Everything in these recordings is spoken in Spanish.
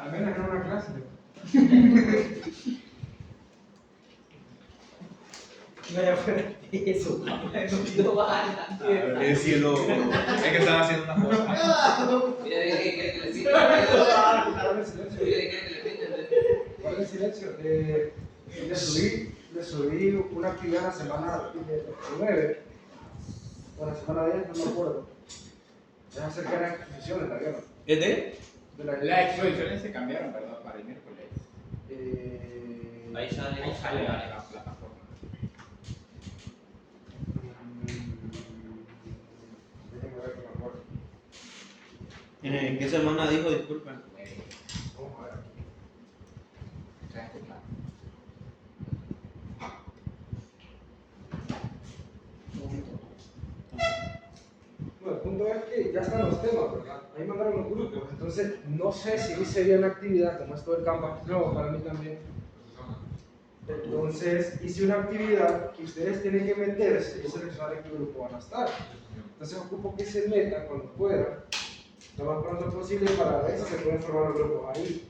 Al menos en una clase. No, ya fue eso. No va. El cielo. Es que están haciendo una cosa. Mira, ¿quiere que le pinte? Guarda el silencio. ¿Quiere que le pinte? Guarda el silencio. Le subí una actividad la semana 9 o la semana 10, no me acuerdo. Es acerca de las exposiciones, ¿la vieron? ¿Es de? De la Las exposiciones se cambiaron, ¿verdad? Para el miércoles. Ahí sale. Ahí sale la plataforma. Déjenme ver que me acuerdo. ¿En qué semana dijo? Disculpen. Vamos a ver aquí. Bueno, el punto es que ya están los temas, ¿verdad? Ahí mandaron los grupos, entonces no sé si hoy sería una actividad, como esto del Canvas nuevo para mí también. Entonces hice una actividad que ustedes tienen que meterse y seleccionar en qué grupo van a estar. Entonces ocupo que se metan cuando puedan, lo más pronto posible, para ver si se pueden formar los grupos ahí.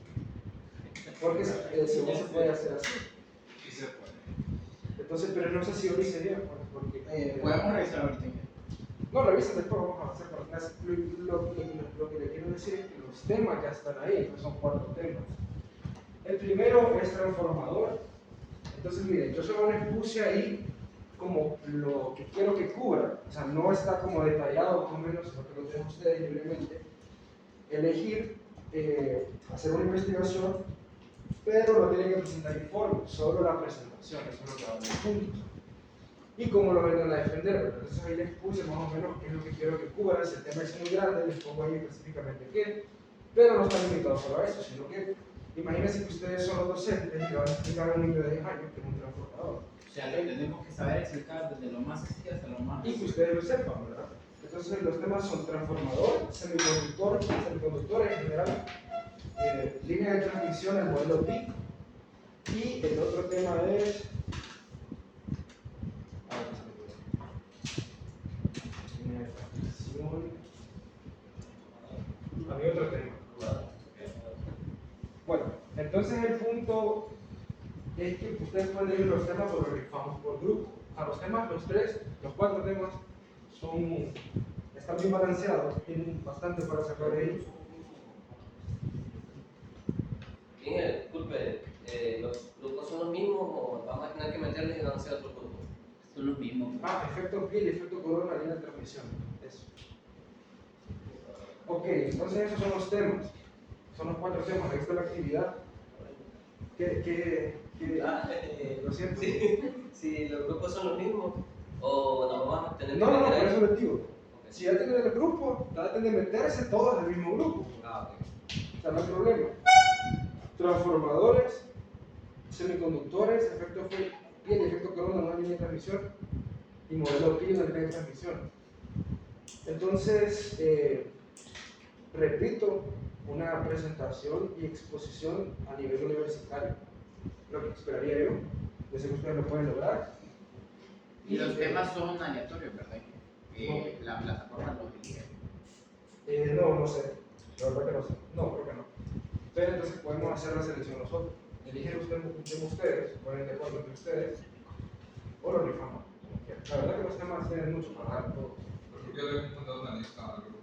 Porque si no se puede hacer así. Sí se puede. Entonces, pero no sé si hoy sería, porque... Podemos revisar ahorita. No, revisen después, vamos a hacer por clase. Lo que le quiero decir es que los temas ya están ahí, que son 4 temas. El primero es transformador. Entonces, miren, yo solo les puse ahí como lo que quiero que cubra. O sea, no está como detallado, más o menos, sino que lo tienen ustedes libremente. Elegir, hacer una investigación, pero no tienen que presentar informe, solo la presentación, eso es lo que va a dar puntos. Y cómo lo vengan a defender, ¿verdad? Entonces ahí les puse más o menos qué es lo que quiero que cubra. Si el tema es muy grande, les pongo ahí específicamente qué, pero no están limitados solo a eso, sino que imagínense que ustedes son los docentes y le van a explicar a un niño de 10 años que es un transformador. O sea, lo tenemos que saber explicar desde lo más sencillo hasta lo más. Y que ustedes lo sepan, ¿verdad? Entonces los temas son transformador, semiconductor en general, línea de transmisión, el modelo PIC, y el otro tema es... línea de transmisión... Había otro tema. Bueno, entonces el punto es que ustedes pueden leer los temas, pero los rifamos por grupo. A los temas, los 4 temas, están bien balanceados, tienen bastante para sacar de ellos. Bien, disculpe, ¿los grupos son los mismos o vamos a tener que meterles y van a ser otro grupo? Son los mismos. Efecto piel y efecto corona, línea de transmisión. Eso. Ok, entonces esos son los temas. Son los 4 temas, ahí está la actividad. Lo siento. Si los grupos son los mismos o nos vamos a tener que No, meter por ahí. eso les digo. Ok. Si ya tienen el grupo, traten de meterse todos en el mismo grupo. O sea, no hay problema. Transformadores, semiconductores, efecto piel y efecto corona, una línea de transmisión, y modelo PI, una línea de transmisión. Entonces, repito, una presentación y exposición a nivel universitario. Lo que esperaría yo. Yo sé que ustedes lo pueden lograr. Y los temas son aleatorios, ¿verdad? La plataforma los elige. No sé. La verdad que no sé. No, creo que no. Pero entonces podemos hacer la selección nosotros. Eligen ustedes, ponen de acuerdo entre ustedes, o lo rifamos, como quieran. La verdad que los temas tienen mucho para dar todos. ¿Por qué le hemos mandado una lista al grupo?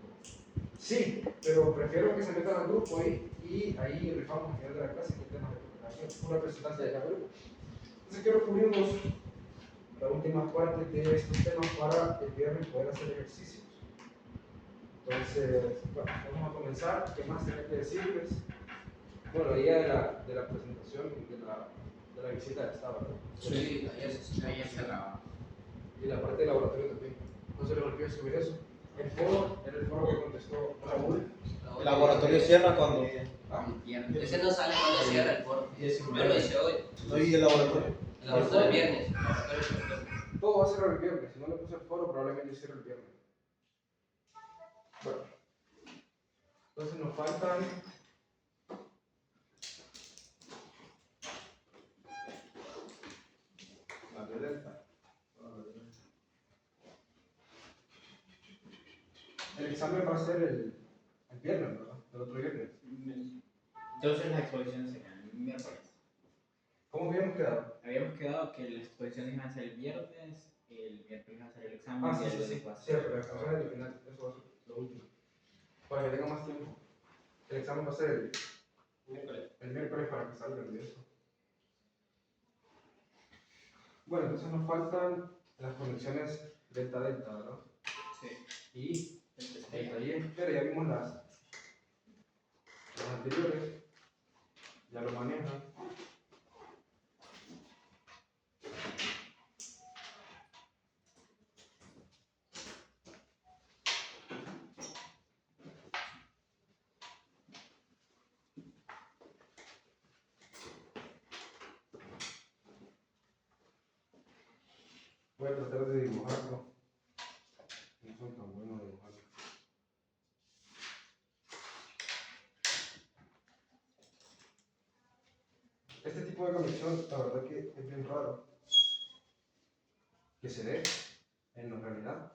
Sí, pero prefiero que se metan al grupo ahí y ahí rifamos al final de la clase qué temas de preparación, una presentación de cada grupo. Entonces quiero cubrirnos la última parte de estos temas para el viernes poder hacer ejercicios. Entonces, bueno, vamos a comenzar. ¿Qué más tenía que decirles? Bueno, la idea de la presentación de la visita de estado, ¿verdad? Sí, ayer cerraba. Y la parte de laboratorio también. No se les olvide subir eso. El foro era el foro que contestó Raúl. El laboratorio cierra cuando. Ese no sale cuando cierra el foro. Yo lo hice hoy. No, y el laboratorio. El laboratorio el viernes. El laboratorio es el viernes. Todo va a cerrar el viernes. Si no le puse el foro, probablemente cierre el viernes. Bueno. Entonces nos faltan. La violenta. El examen va a ser el viernes, ¿verdad? El otro viernes. Entonces las exposiciones serían el miércoles. ¿Cómo habíamos quedado? Habíamos quedado que las exposiciones iban a ser el viernes, el miércoles iba a ser el examen Ah, y sí, el sí, lunes sí. va a ser Cierto, la examen es el final, eso va a ser lo último. Para que tenga más tiempo. El examen va a ser el miércoles para que salga de eso. Bueno, entonces nos faltan las conexiones delta-delta, ¿verdad? Sí. Y Entonces, delta-y, pero ya vimos las anteriores, ya lo manejan. Voy a tratar de dibujarlo. No soy tan bueno dibujando. Este tipo de conexión, la verdad que es bien raro que se dé en la realidad.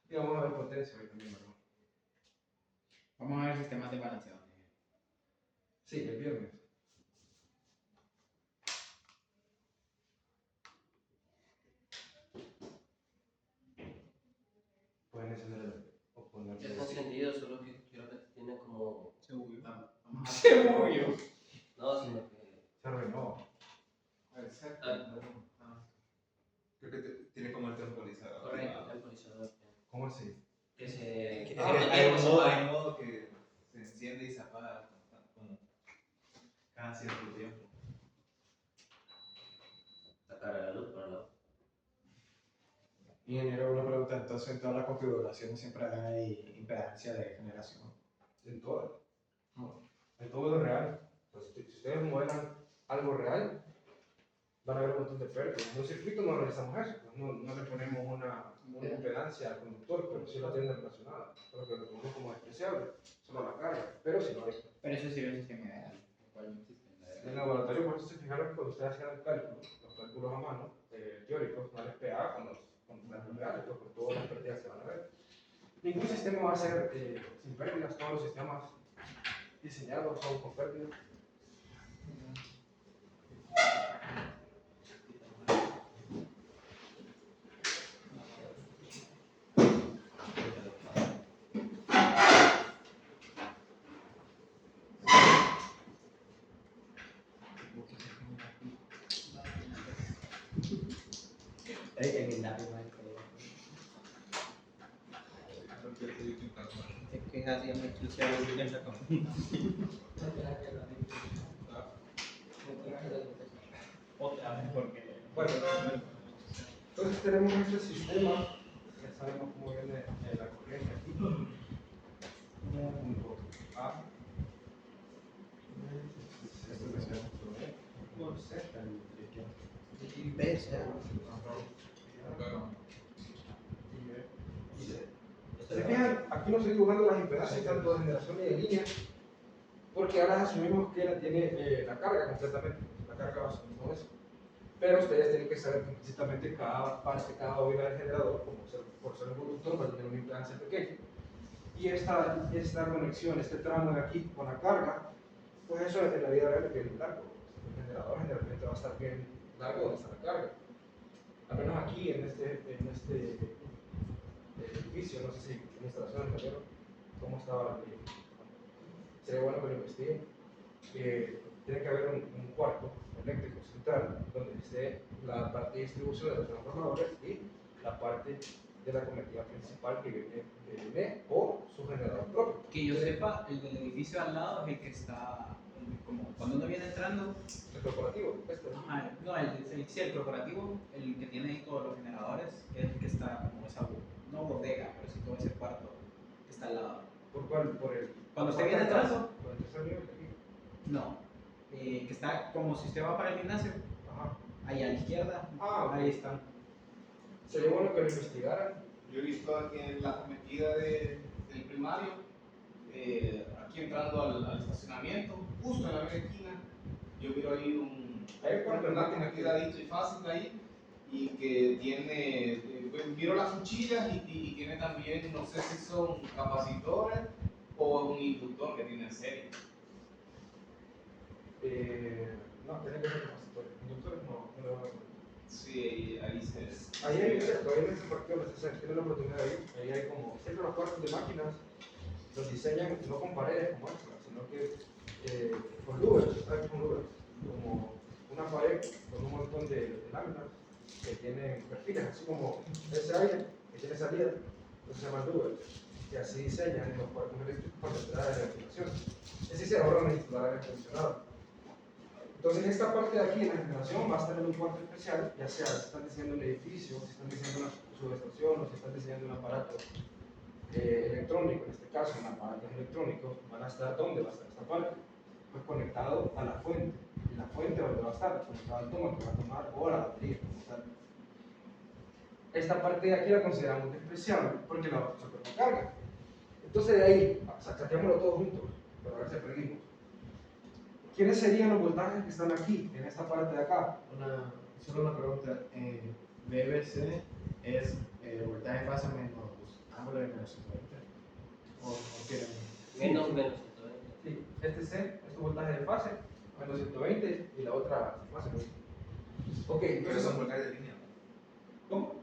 Y vamos a ver potencia hoy también, ¿verdad? vamos a ver sistemas de balanceo. Sí, el viernes. Pueden encender o poner. Ya está encendido, solo que quiero que tiene como. Seguro. No, sino que. Se arruinó. Creo que tiene como el temporizador. Correcto, temporizador. ¿Cómo así? Que se. Es que Ah, hay un modo que se enciende y se apaga como cada cierto tiempo. Sacar a la luz para la. Ingeniero, una pregunta, entonces en todas las configuraciones siempre hay impedancia de generación. En todas. En todo lo real. Entonces, si ustedes modelan algo real, van a ver un montón de pérdidas. En un circuito no realizamos eso, pues no le ponemos una impedancia al conductor, pero sí la tienen relacionada. Pero que lo tomamos como despreciable, solo la carga. Pero si no hay. Pero eso sería un sistema ideal, el cual no existe en la En el realidad. laboratorio, por eso se fijaron que cuando ustedes hacían el cálculo, los cálculos a mano, teóricos, no les pegaba con los reales, pues, por todas las pérdidas que van a ver. Ningún sistema va a ser sin pérdidas, todos los sistemas diseñados son con pérdidas. En el lápiz Es que es así, es muy crucial. Otra vez, porque. Bueno, entonces tenemos este sistema, ya sabemos cómo viene la corriente aquí. Punto A. Esto es punto B. Por C. Y B, sea. Y C. Se fijan, aquí no estoy dibujando las impedancias tanto de generación ni de línea, porque ahora asumimos que la tiene la carga completamente, la carga va a asumir todo eso. Pero ustedes tienen que saber que implícitamente cada parte, cada bobina del generador, por ser un conductor, va a tener una impedancia pequeña. Y esta conexión, este tramo de aquí con la carga, pues eso en la vida real es bien largo. El generador generalmente va a estar bien largo donde está la carga. Al menos aquí en este edificio, no sé si en instalación del taller, cómo estaba la línea. Sería bueno que lo investiguen. Tiene que haber un cuarto eléctrico central donde esté la parte de distribución de los transformadores y la parte de la conectividad principal que viene por su generador propio. Que yo sepa, el del edificio al lado es el que está, como cuando uno viene entrando, El corporativo, ajá, no, sí, el corporativo, el que tiene ahí todos los generadores, es el que está como esa, no bodega, pero sí todo ese cuarto que está al lado. ¿Por cuál? Por el. Cuando usted viene entrando, Por el tercer nivel de aquí. no, que está como si usted va para el gimnasio, Ajá. ahí a la izquierda, Ah, ok. ahí están. Sería bueno que lo investigaran. Yo he visto aquí en la cometida del primario, aquí entrando al estacionamiento, justo en la media esquina, yo miro ahí Hay un cuarto en una máquina cometida dicho y fácil ahí, y que tiene, miro las cuchillas y tiene también, no sé si son capacitores o un inductor que tiene en serie. No, tiene que ser capacitores. Inductores no lo van a hacer. Sí, ahí se... Ahí hay, todavía no se partió la 60, tiene la oportunidad ahí hay como, siempre los cuartos de máquinas los diseñan no con paredes como esta, sino que con louvers, ¿sabes? Con louvers, como una pared con un montón de láminas que tienen perfiles, así como ese aire que tiene salida, eso se llama louvers, y así diseñan los cuartos eléctricos para la entrada de la ventilación. Así se ahorran instalar aire acondicionado. Entonces, esta parte de aquí, en la generación, va a estar en un cuarto especial, ya sea si están diseñando un edificio, si están diseñando una subestación o si están diseñando un aparato electrónico, en este caso, en aparatos electrónicos, van a estar, ¿dónde va a estar esta parte? Pues conectado a la fuente. ¿Y la fuente dónde va a estar? Conectado al toma que va a tomar o a la batería, como tal. Esta parte de aquí la consideramos especial porque la supercarga. Entonces, de ahí, saquémoslo todos juntos, para ver si aprendimos. ¿Quiénes serían los voltajes que están aquí, en esta parte de acá? Solo una pregunta. BBC es voltaje fase menos ángulo de menos 50. ¿O quieren? Menos 120. Sí, este C es tu voltaje de fase, menos 120 y la otra fase. Ok, Pero entonces son voltajes de línea. ¿cómo?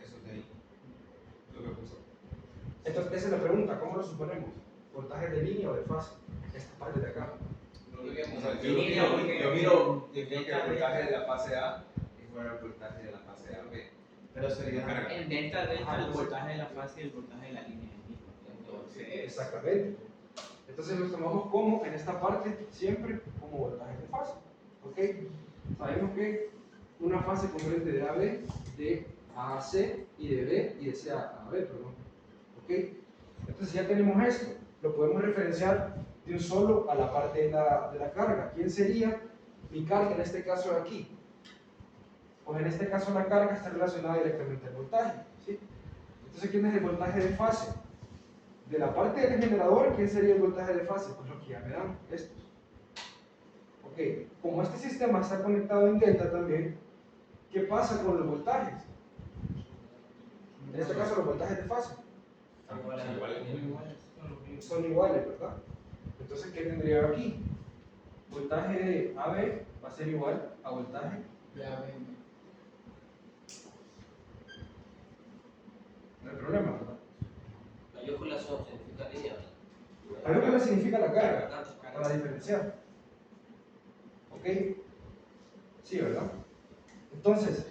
Eso es de ahí. Lo que puso. Entonces esa es la pregunta, ¿cómo lo suponemos? ¿Voltaje de línea o de fase? Esta parte de acá. No diríamos O sea, aquí. yo miro, yo creo que el voltaje de la fase A es fuera el voltaje de la fase A B. Pero sería. Carga. En delta, Ajá, el entonces- voltaje de la fase y el voltaje de la línea es el mismo. Entonces, Exactamente. Entonces los tomamos como, en esta parte, siempre como voltaje de fase. ¿Ok? Sabemos que una fase comprende de AB, de A a C y de B y de C a B, perdón. ¿Ok? Entonces ya tenemos esto. Lo podemos referenciar de un solo a la parte de la carga. ¿Quién sería mi carga en este caso de aquí? Pues en este caso la carga está relacionada directamente al voltaje. ¿Sí? Entonces, ¿quién es el voltaje de fase? De la parte del generador, ¿quién sería el voltaje de fase? Pues lo que ya me dan, estos. Ok, como este sistema está conectado en delta también, ¿qué pasa con los voltajes? En este caso, los voltajes de fase son iguales, ¿verdad? Entonces, ¿qué tendría aquí? Voltaje de AB va a ser igual a voltaje ya ven. no hay problema, ¿verdad? Mayúsculas significa línea, ¿verdad? Algo que le significa la carga, Carga. para diferenciar. ¿Ok? Sí, ¿verdad? Entonces,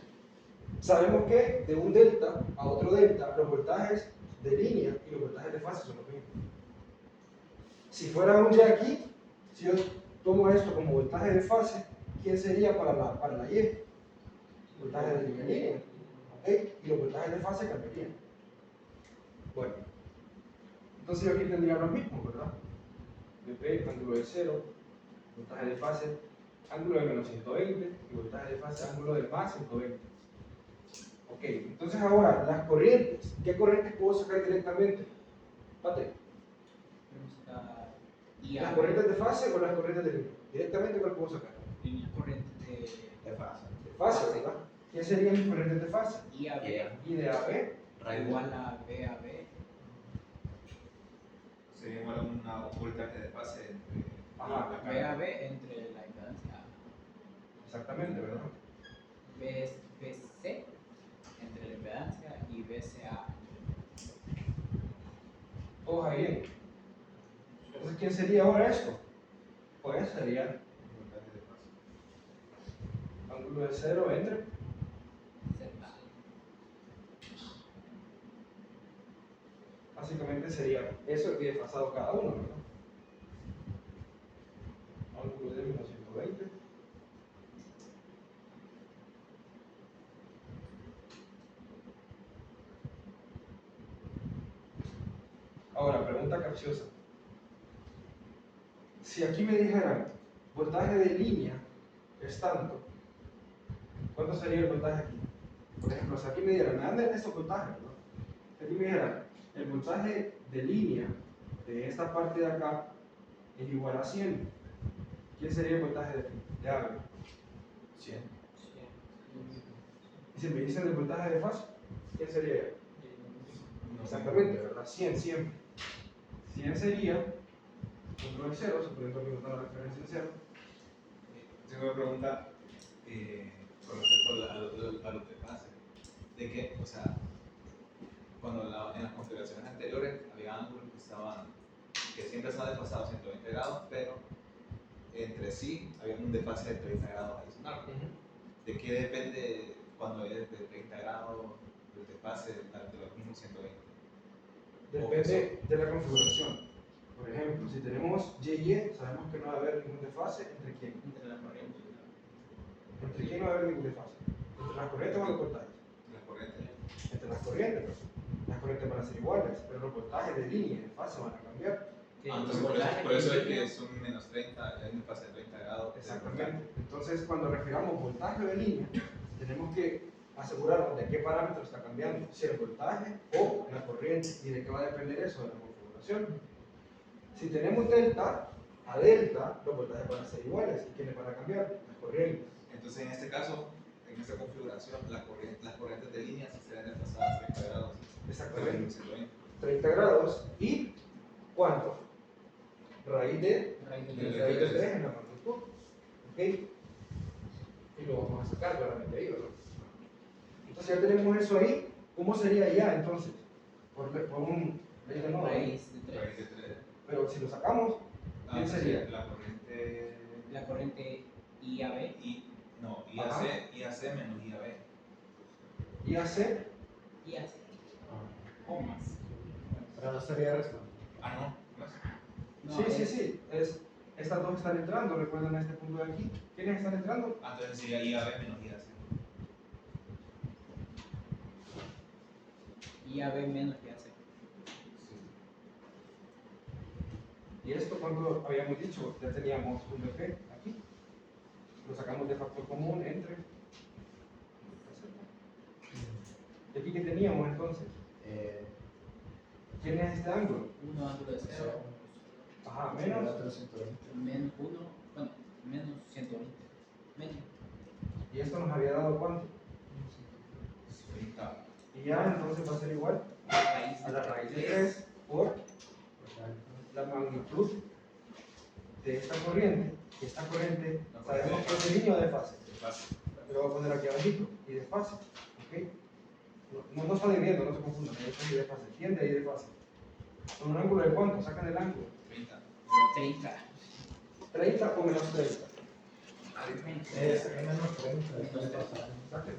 sabemos que de un delta a otro delta, los voltajes de línea y los voltajes de fase son los mismos. Si fuera un Y aquí, si yo tomo esto como voltaje de fase, ¿quién sería para la Y? Voltaje de línea. ¿Ok? Y los voltajes de fase cambiarían. Bueno, entonces yo aquí tendría lo mismo, ¿verdad? BP, ángulo de 0, voltaje de fase, ángulo de menos 120 y voltaje de fase, ángulo de más 120. Ok, entonces ahora las corrientes, ¿qué corrientes puedo sacar directamente? Pate, ¿las corrientes de fase o las corrientes de línea? Directamente, ¿cuál puedo sacar? Línea corriente De fase. De fase, ¿verdad? ¿Qué serían mis corrientes de fase? IAB Y de AB, igual a BAB. Sería igual a un voltaje de fase entre Ajá, la carga. BAB entre la impedancia exactamente, ¿verdad? BC entre la impedancia y BCA. Todos ahí bien. Entonces, ¿quién sería ahora esto? Pues sería Voltaje de fase. ángulo de 0 entre básicamente sería eso y desfasado cada uno, ¿verdad? Ángulo de menos 120. Ahora, pregunta capciosa. Si aquí me dijeran voltaje de línea es tanto, ¿cuánto sería el voltaje aquí? Por ejemplo, si aquí me dieran, me dan estos voltajes, ¿no? Si aquí me dijeran, el voltaje de línea de esta parte de acá es igual a 100. ¿Quién sería el voltaje de AB? 100. Y si me dicen el voltaje de fase, ¿quién sería? Exactamente, ¿verdad? 100 siempre. 100 sería 1 de 0, suponiendo que no tengo la referencia en 0. Tengo una pregunta con respecto a lo que pasa. De que, o sea, cuando en las configuraciones anteriores había ángulos que siempre estaban desfasados 120 grados, pero entre sí había un desfase de 30 grados adicional. ¿De qué depende cuando es de 30 grados el desfase de los mismos 120? Depende de la configuración. Por ejemplo, si tenemos Y y E, sabemos que no va a haber ningún desfase entre quién. Entre la corriente. ¿Entre quién no va a haber ningún desfase? ¿Entre las corrientes o los voltajes? Las corrientes. Entre las corrientes, pues. Las corrientes van a ser iguales, pero los voltajes de línea y de fase van a cambiar. Entonces por eso es que son menos 30, hay un desfase de 30 grados. Exactamente. Entonces, cuando refiramos voltaje de línea, tenemos que asegurarnos de qué parámetro está cambiando, si el voltaje o la corriente, y de qué va a depender eso de la configuración. Si tenemos delta, a delta, los voltajes van a ser iguales. ¿Y quiénes van a cambiar? Las corrientes. Entonces, en este caso, en esta configuración, las corrientes de línea sí serán desfasadas 30 grados. Exactamente. 120. 30 grados y ¿cuánto? Raíz de Raíz de tres. raíz de 3 en la magnitud. ¿Ok? Y lo vamos a sacar claramente ahí, ¿verdad? Entonces ya tenemos eso ahí. ¿Cómo sería ya entonces? Por un raíz de no, Raíz de 3. Raíz de 3. pero si lo sacamos, ¿quién sería? La corriente. La corriente IAB. Ajá. IAC menos IAB. IAC, IAC. O más. Pero no sería razón. Ah, no. No, sí. Estas dos están entrando, recuerden este punto de aquí. ¿Quiénes están entrando? Entonces sería IAB menos IAC. IAB menos IAC. ¿Y esto cuánto habíamos dicho? Ya teníamos un BP aquí. Lo sacamos de factor común entre. ¿Y aquí qué teníamos entonces? ¿Quién es este ángulo? 1 ángulo de 0. Ajá, El menos. otro 120. Menos 1. Bueno, menos 120. Menos. ¿Y esto nos había dado cuánto? 30. Y ya entonces va a ser igual Raíz a la raíz de 3 por la magnitud de esta corriente. Y esta corriente, sabemos que es de línea o de fase. Desfase. Lo voy a poner aquí abajito. Y de fase. ¿Ok? No está dividiendo, no se confundan. Esto es y de fase. ¿Quién de ahí de fase? ¿Con un ángulo de cuánto? Sacan el ángulo. 30. 30. 30 o menos 30. Es menos 30. después pasa. Saquen.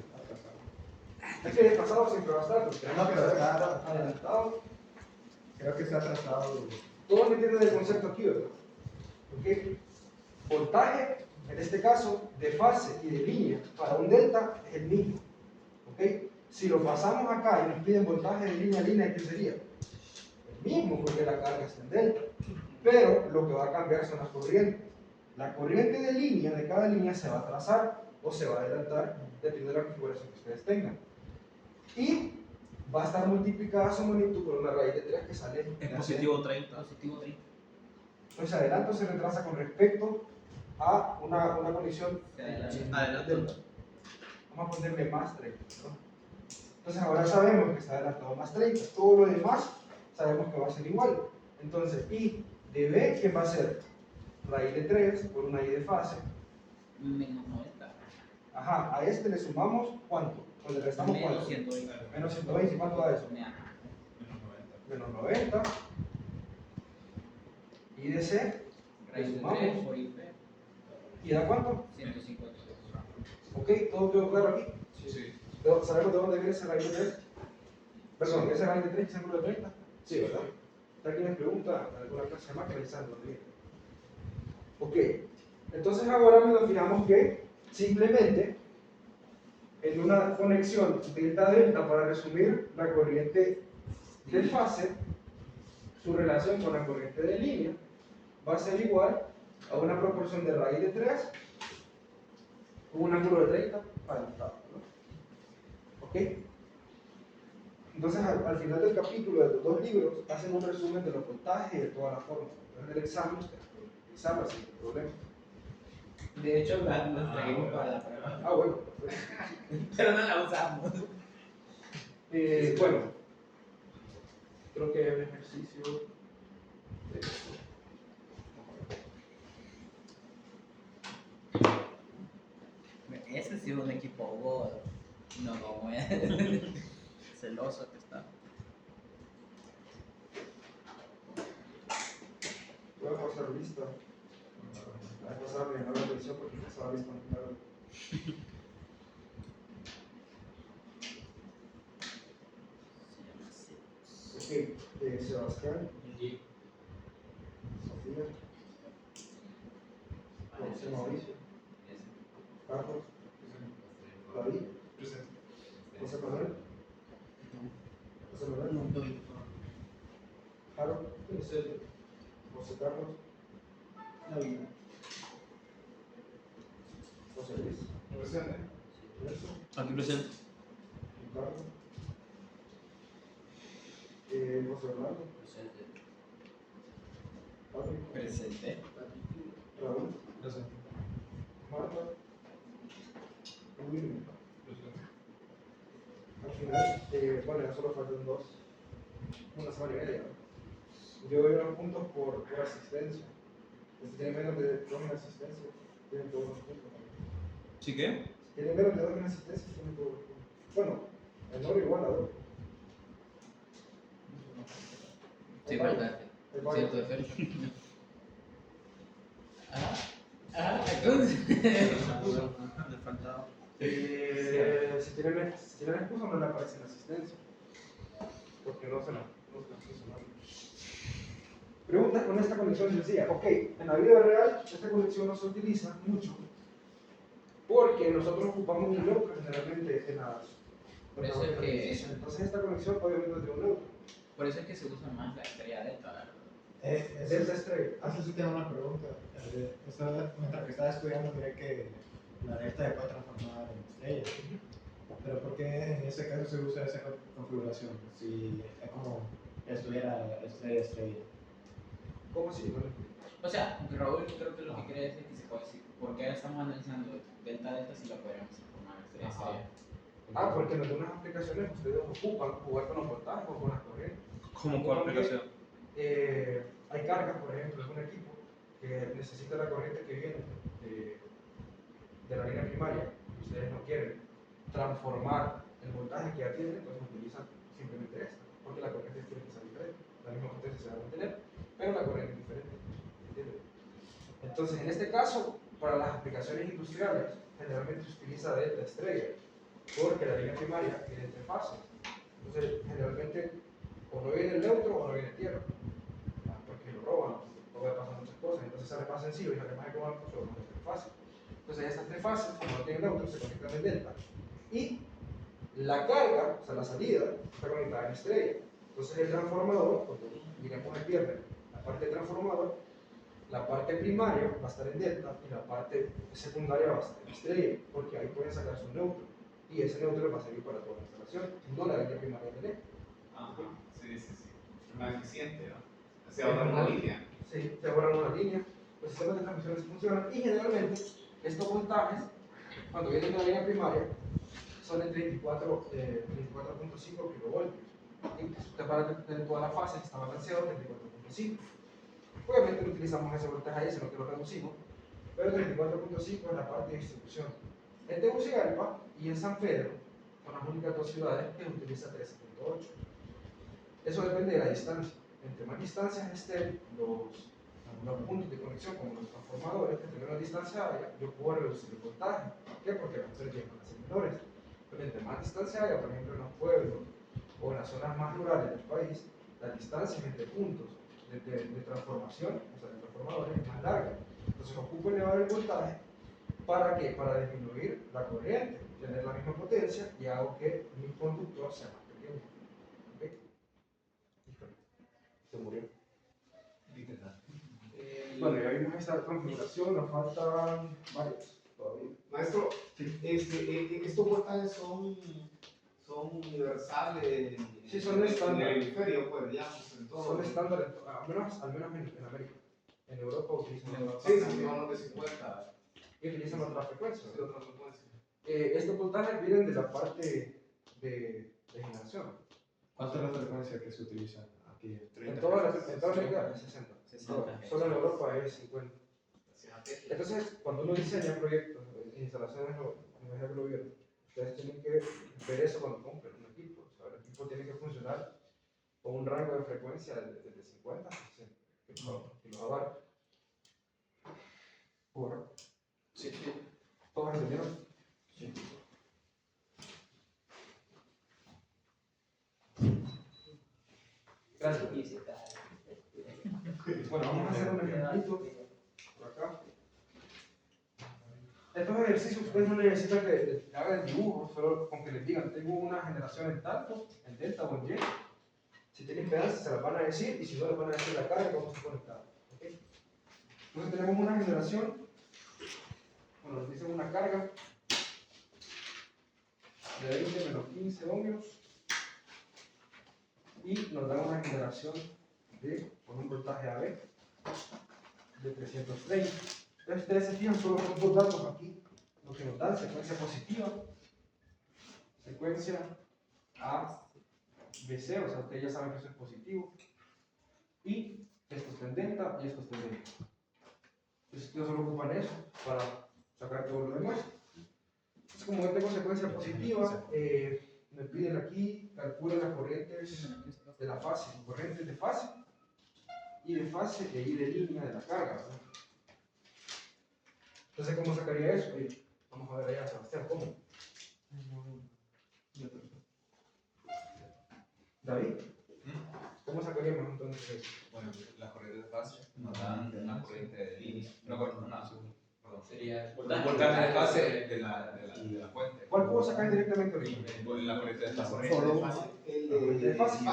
Es que desfasado siempre va a estar, porque No, pero está- adelantado. Creo que está atrasado. Todos me entienden el concepto aquí, ¿verdad? ¿Ok? Voltaje, en este caso, de fase y de línea, para un delta es el mismo. ¿Ok? Si lo pasamos acá y nos piden voltaje de línea a línea, ¿qué sería? El mismo, porque la carga está en delta. Pero lo que va a cambiar son las corrientes. La corriente de línea de cada línea se va a trazar o se va a adelantar, dependiendo de la configuración que ustedes tengan. Y va a estar multiplicada su magnitud por una raíz de 3 que sale Es en positivo 30. Positivo 30. Entonces, adelanto o se retrasa con respecto a una condición Se adelanta. delta. Vamos a ponerle más 30, ¿no? Entonces, ahora sabemos que está adelantado más 30. Todo lo demás sabemos que va a ser igual. Entonces, I de B, ¿quién va a ser? Raíz de 3 por una I de fase. Menos 90. Ajá, a este le sumamos ¿cuánto? O le restamos Menos ¿cuánto? 120. Menos 120. ¿Y cuánto da eso? Nea. Menos 90. Menos 90. I de C, Raíz de sumamos. 3 por IP. ¿y da cuánto? 150. ¿Ok? ¿Todo quedó claro aquí? Sí. ¿Sabemos de dónde viene ese raíz de 3? Perdón, ese raíz de 3 es ángulo de 30. Sí, ¿verdad? ¿Alguien les pregunta alguna clase de máquina y saben dónde viene? Ok. Entonces ahora nos fijamos que simplemente en una conexión delta-delta, para resumir, la corriente de fase, su relación con la corriente de línea, va a ser igual a una proporción de raíz de 3 con un ángulo de 30 adelantado, ¿no? ¿Ok? Entonces, al final del capítulo de los dos libros, hacen un resumen de los voltajes y de toda la forma. Entonces, el examen, ustedes pueden utilizarlo sin problema. De hecho, las trajimos para la prueba, Ah, bueno. pero no la usamos. Bueno, creo que hay un ejercicio de esto. Ese sí es un equipo God. No, como es celoso que está. Voy a pasar lista. Voy a pasar a llamar la atención porque pasaba lista muy tarde. Ok, Sebastián, Sofía, José Mauricio, Carlos, David, José Manuel, Harold, José Carlos, José Luis, Nelson, Aquí presente. Ricardo, José Orlando, Presente. Patrick, Presente. Raúl, Marta, Wilmer. Al final, bueno, ya solo faltan una semana y media. ¿No? Yo doy unos puntos por asistencia. Si tiene menos de 2 en asistencia, tienen todos los puntos. ¿Sí qué? Si tiene menos de 2 en asistencia, tienen todos los puntos. Bueno, el nombre igual a 2. Sí, verdad. Cierto, de Fercho. Entonces. Le faltaba. Si tienen excusa, no le aparece en asistencia. Porque no se la puso mal. Pregunta con esta conexión sencilla. Ok, en la vida real, esta conexión no se utiliza mucho porque nosotros ocupamos un neutro generalmente en las. Por eso es que. Entonces, esta conexión obviamente tiene un neutro. Por eso es que se usa más la estrella delta, ¿verdad? Delta estrella. Hace sí tengo una pregunta. Mientras que estaba estudiando, miré que la delta se puede transformar en estrella. Pero ¿por qué en ese caso se usa esa configuración? Si es como estuviera estrella. ¿Cómo así? Bueno, O sea, Raúl creo que lo que quiere decir es que se puede decir, ¿por qué estamos analizando delta si lo podríamos transformar en estrella? porque en algunas aplicaciones ustedes ocupan jugar con los voltajes o con las corrientes. ¿Cómo cuál aplicación? Hay cargas, por ejemplo, en un equipo que necesita la corriente que viene de la línea primaria. Ustedes no quieren transformar el voltaje que ya tienen, entonces utilizan simplemente esta, porque la corriente tiene que ser diferente. La misma potencia se va a mantener, pero la corriente es diferente. ¿Entienden? Entonces, en este caso, para las aplicaciones industriales, generalmente se utiliza delta estrella, porque la línea primaria tiene entre fases. Entonces, generalmente, o no viene el neutro o no viene tierra, porque lo roban, o puede pasar muchas cosas. Entonces, sale más sencillo y sale más económico solo con las 3 fases. Entonces, estas 3 fases, como no tienen neutro, se conectan en delta. Y la carga, o sea, la salida, está conectada en estrella. Entonces, el transformador, cuando miremos el viernes, la parte del transformador, la parte primaria va a estar en delta y la parte secundaria va a estar en estrella, porque ahí pueden sacar su neutro. Y ese neutro va a servir para toda la instalación, no la línea primaria de eléctrica. Ajá, sí. Es más eficiente, ¿no? Se ahorra una línea. Sí, se ahorran una línea, los sistemas de transmisión sí funcionan y generalmente estos voltajes, cuando vienen de la línea primaria, son de 34.5 kilovoltios. Y usted para tener toda la fase está balanceado 34.5. Obviamente no utilizamos ese voltaje ahí, sino que lo reducimos, pero 34.5 es la parte de distribución. En Tegucigalpa y en San Pedro son las únicas 2 ciudades que utilizan 13.8. Eso depende de la distancia. Entre más distancias estén los puntos de conexión, como los transformadores, entre menos distancia haya, yo puedo reducir el voltaje. ¿Por qué? Porque las pérdidas van a ser menores. Pero entre más distancia haya, por ejemplo, en los pueblos o en las zonas más rurales del país, las distancias entre puntos de transformación, o sea, de transformadores, es más larga. Entonces, ocupo elevar el voltaje ¿para qué? Para disminuir la corriente, tener la misma potencia y hago que mi conductor sea más pequeño. ¿Okay? Híjole, se murió. Bueno, ya vimos esta configuración, nos faltan varios todavía. Maestro, estos voltajes son universales Sí, son estándar. en el hemisferio, pues, digamos, en todo. Son estándares, al menos en América. En Europa utilizan Sí, son de 50. y utilizan otra frecuencia. Sí, otra frecuencia. Estos voltajes vienen de la parte de generación. ¿Cuánto es la frecuencia que se utiliza aquí? En toda América es 60. 60. Solo en Europa es 50. Entonces, cuando uno diseña proyectos, instalaciones, me imagino que lo vieron, ustedes tienen que ver eso cuando compren un equipo. O sea, el equipo tiene que funcionar con un rango de frecuencia de 50 a 60, que lo abarca. ¿Correcto? Sí, sí. ¿Todos entendieron? Sí. Gracias. Bueno, vamos a hacer un ejemplito por acá. Estos ejercicios ustedes no necesitan que hagan dibujo, solo con que les digan, tengo una generación en tanto, en delta o en y. Si tienen pedazos se las van a decir y si no les van a decir la carga, cómo se conecta. ¿Okay? Entonces tenemos una generación, bueno, nos dicen una carga de 20 menos 15 ohmios y nos da una generación de, con un voltaje AB de 330. Entonces ustedes se fijan solo con dos datos aquí, lo que nos dan secuencia positiva, secuencia A, B, C, o sea, ustedes ya saben que eso es positivo, y esto está en delta y esto está en delta. Entonces ustedes solo ocupan eso para sacar todo lo demás. Entonces como yo tengo secuencia positiva, me piden aquí, calculen las corrientes de la fase, corrientes de fase y de fase y de línea de la carga, ¿verdad? Entonces, ¿cómo sacaría eso? Vamos a ver allá, Sebastián, ¿cómo? David, ¿cómo sacaríamos entonces eso? Bueno, las corrientes de fase nos dan una corriente de línea. Perdón. Sería Un voltaje de fase de la fuente. ¿Cuál puedo sacar directamente ahorita? La corriente de fase. De fase.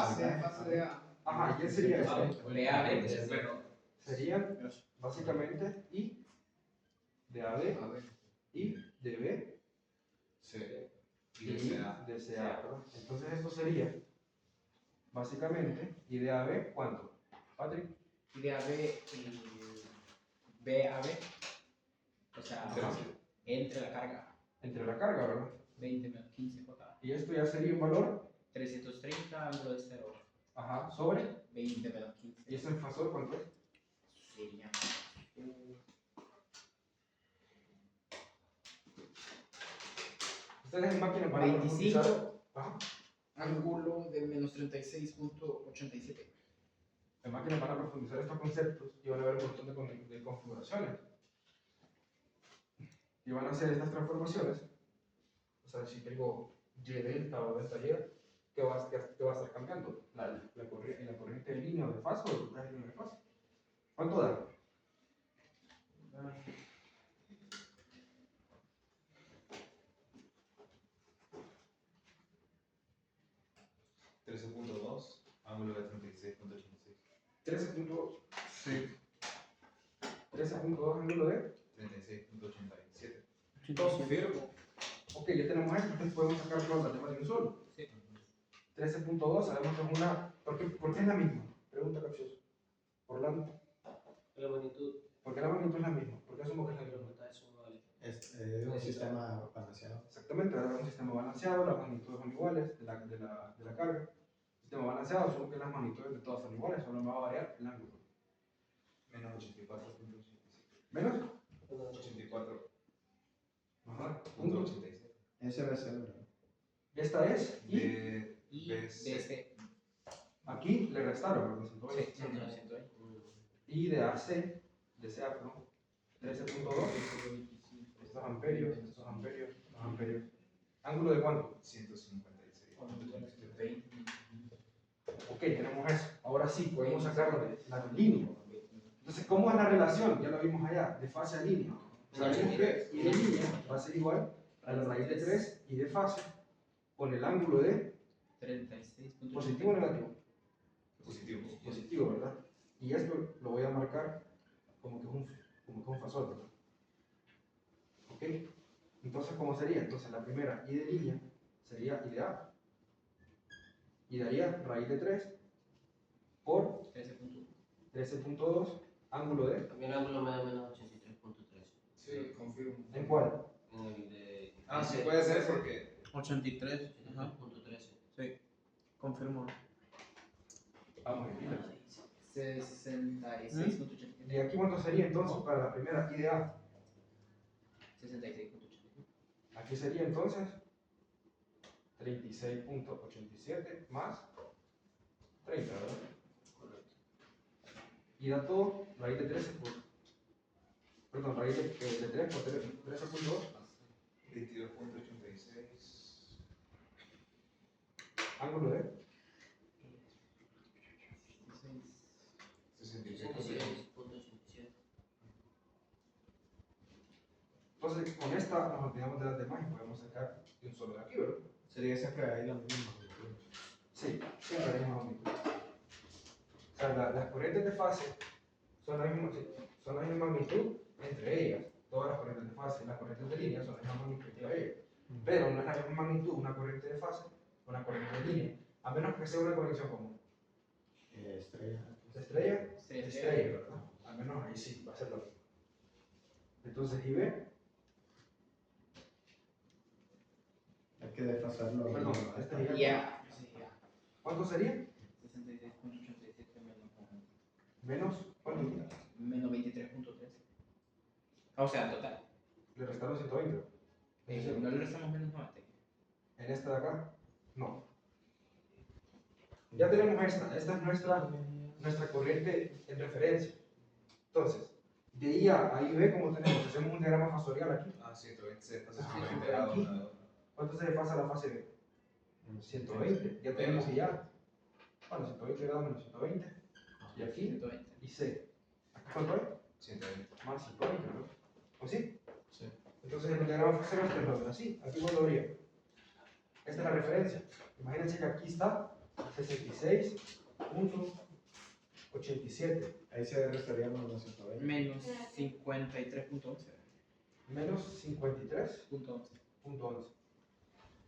Fase de A. Ajá, ¿y qué sería eso? Bueno, Serían básicamente I de AB, I de B C. y Y de CA. de CA, ¿verdad? Entonces esto sería básicamente I de AB, ¿cuánto? Patrick, Y de AB y BAB, o sea, entre la carga, entre la carga, ¿verdad? 20 menos 15 J, Y esto ya sería un valor, 330 ángulo de 0, ajá, sobre, 20 menos 15. y eso en fasor, ¿cuánto es? Sería Ustedes en máquinas van a 25. profundizar. Ajá. ángulo de menos 36.87. En máquinas van a profundizar estos conceptos y van a ver un montón de configuraciones. Y van a hacer estas transformaciones. O sea, si tengo Y delta o delta Y, ¿qué va a estar cambiando? La corriente de línea o de fase o el voltaje de línea de fase. ¿Cuánto da? 13.2, ángulo de 36.86. 13.2 ángulo de 36.87. Confirmo. Ok, ya tenemos esto, entonces podemos sacar todas las demás de un solo. 13.2, sabemos que es una. ¿Por qué es la misma? Pregunta capciosa. Orlando. La magnitud ¿Por qué la magnitud es la misma? ¿Por qué asumo que es la de los misma? voltajes son iguales. Es un sistema balanceado. Exactamente, ahora es un sistema balanceado, las magnitudes son iguales de la carga. Sistema balanceado, asumo que las magnitudes de todas son iguales, solo me va a variar el ángulo. Menos 84.87. ¿Menos? 84.87. Ajá. Ese va a ser, ¿verdad? Esta es, y Y BC. BC. aquí le restaron, ¿verdad? Entonces, 120. y de AC, de CA, perdón, 13.2, estos amperios, estos amperios, estos amperios. ¿Ángulo de cuánto? 156. 20. Ok, tenemos eso. Ahora sí, podemos sacar la línea. Entonces, ¿cómo es la relación? Ya lo vimos allá, de fase a línea. Sabemos que y de línea va a ser igual a la raíz de 3 y de fase con el ángulo de 36. positivo o negativo. Positivo. Positivo, ¿verdad? Y esto lo voy a marcar como que es un fasor, ¿verdad? ¿Ok? Entonces, ¿cómo sería? Entonces, la primera y de línea sería I de A. Y daría raíz de 3 por 13.2 ángulo de También el ángulo me da menos 83.3. Sí, Sí, confirmo. ¿En cuál? En el de. Ah, sí puede ser porque 83. Ajá. 83.13. Sí. Confirmo. Ah, muy bien. 66.87. ¿Y aquí cuánto sería entonces para la primera idea? 66.87. Aquí sería entonces 36.87 más 30, ¿verdad? Correcto. Y da todo raíz de 13 por. Perdón, raíz de 3 por 13.2. 22.86. Ángulo de 66. 66.87. Entonces, con esta nos olvidamos de las demás y podemos sacar de un solo de aquí, ¿verdad? Sería siempre ahí la misma magnitud. Sí, siempre hay misma magnitud. O sea, las corrientes de fase son la misma magnitud entre ellas. Todas las corrientes de fase y las corrientes de línea son la misma magnitud entre ellas. Pero no es la misma magnitud una corriente de fase o una corriente de línea, a menos que sea una conexión común. Estrella. ¿De estrella? Estrella. De estrella, ¿verdad? Al menos ahí sí, va a ser lo mismo. Entonces, ¿y B? Hay que desfasarlo. Perdón, esta es Ya. Sí, ya. ¿Cuánto sería? 66.87 menos. Menos, ¿cuánto? Menos 23.13. O sea, en total. Le restaron 120. No le restamos menos 90. En esta de acá, no. Ya tenemos esta es nuestra corriente en referencia. Entonces, de I a I B, como tenemos, hacemos un diagrama fasorial aquí. Ah, 120 se pasa Ah, 120 aquí. grados una de otra. ¿Cuánto se le pasa a la fase B? 120. Ya tenemos I A. Bueno, 120 grados menos 120. Y aquí, 120. y C. ¿Aquí cuánto es? 120. Más 120, ¿no? ¿O sí? Sí. Entonces, en el diagrama fasorial ustedes lo ven así. Aquí cuánto habría. Esta es la referencia. Imagínense que aquí está 66.87 Ahí se restaríamos los 120. Menos 53.11. menos 53.11. .11.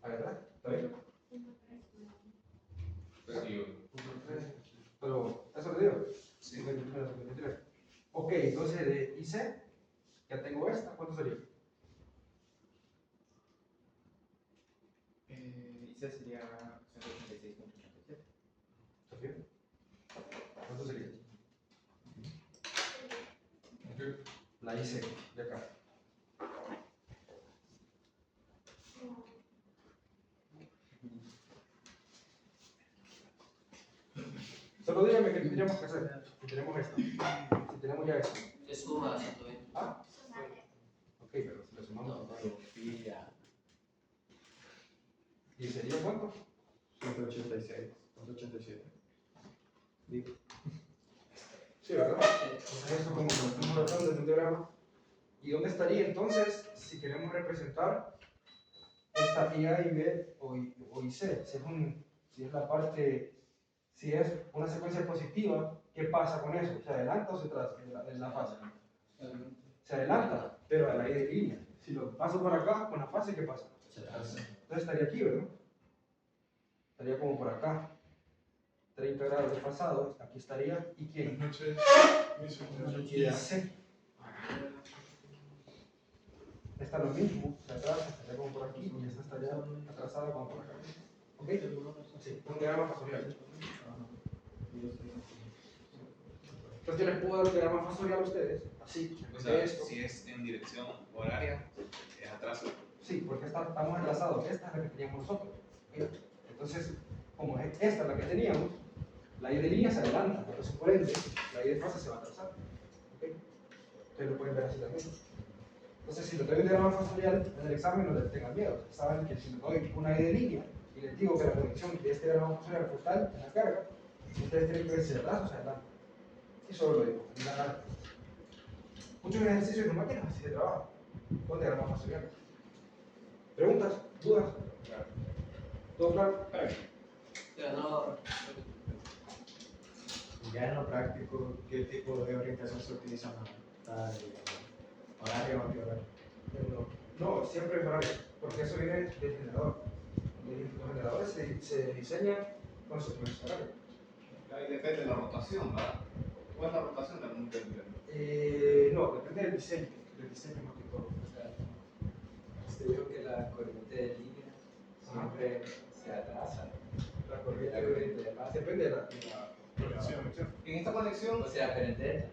¿A verdad? ¿Está bien? Pero yo. Pero, ¿eso te digo? Sí. 53 menos 53. Ok, entonces de IC, ya tengo esta. ¿Cuánto sería? Y ese sería 186.87. ¿Está bien? ¿Cuánto sería? La IC, de acá. Solo dígame qué tendríamos que hacer. Si tenemos esta. Si tenemos ya esta. Se suma a 120. Ah, ok, pero si le sumamos a todo. ¿Y sería cuánto? 186. 187. Digo. Sí, ¿verdad? Entonces, esto como que lo estamos tratando en un diagrama. ¿Y dónde estaría entonces si queremos representar esta IA y B o IC? Si es la parte, si es una secuencia positiva, ¿qué pasa con eso? ¿Se adelanta o se atrasa en la fase? Se adelanta, pero a la I de línea. Si lo paso por acá, con la fase, ¿qué pasa? Se atrasa. Entonces estaría aquí, ¿verdad? Estaría como por acá. 30 grados desfasado. Aquí estaría. ¿Y quién? noches. Y C. Esta lo mismo, se atrasa, estaría como por aquí, y esta estaría atrasada como por acá. ¿Ok? Sí, un diagrama fasorial. Entonces yo les puedo dar un diagrama fasorial a ustedes, así, O de sea, esto. si es en dirección horaria, es atraso. Sí, porque estamos atrasados, esta es la que teníamos nosotros. ¿Ok? Entonces, como es esta la que teníamos, la I de línea se adelanta, entonces por ende, la I de fase se va a atrasar. ¿Ok? Ustedes lo pueden ver así también. Entonces, si les doy un diagrama fasorial en el examen, no les tengan miedo. Saben que si les doy una I de línea y les digo que la conexión de este diagrama fasorial fue tal en la carga, ustedes tienen que ver si se atrasa o se adelanta. Y solo lo digo, en la carga. Muchos ejercicios de máquinas así se trabajan, con diagramas fasoriales. ¿Preguntas? ¿Dudas? ¿Todo claro? Ya no. Ya en lo práctico, ¿qué tipo de orientación se utiliza para horario o qué horario? No, siempre es horario, porque eso viene del generador. Los generadores se diseñan con secuencia horaria. Ahí depende de la rotación, ¿verdad? ¿Cuál es la rotación del mundo del No, depende del diseño. diseño más que todo. O sea, usted dijo que la corriente de línea siempre se atrasa. La La corriente corriente de base. depende de la conexión. En esta conexión O sea, pero en delta.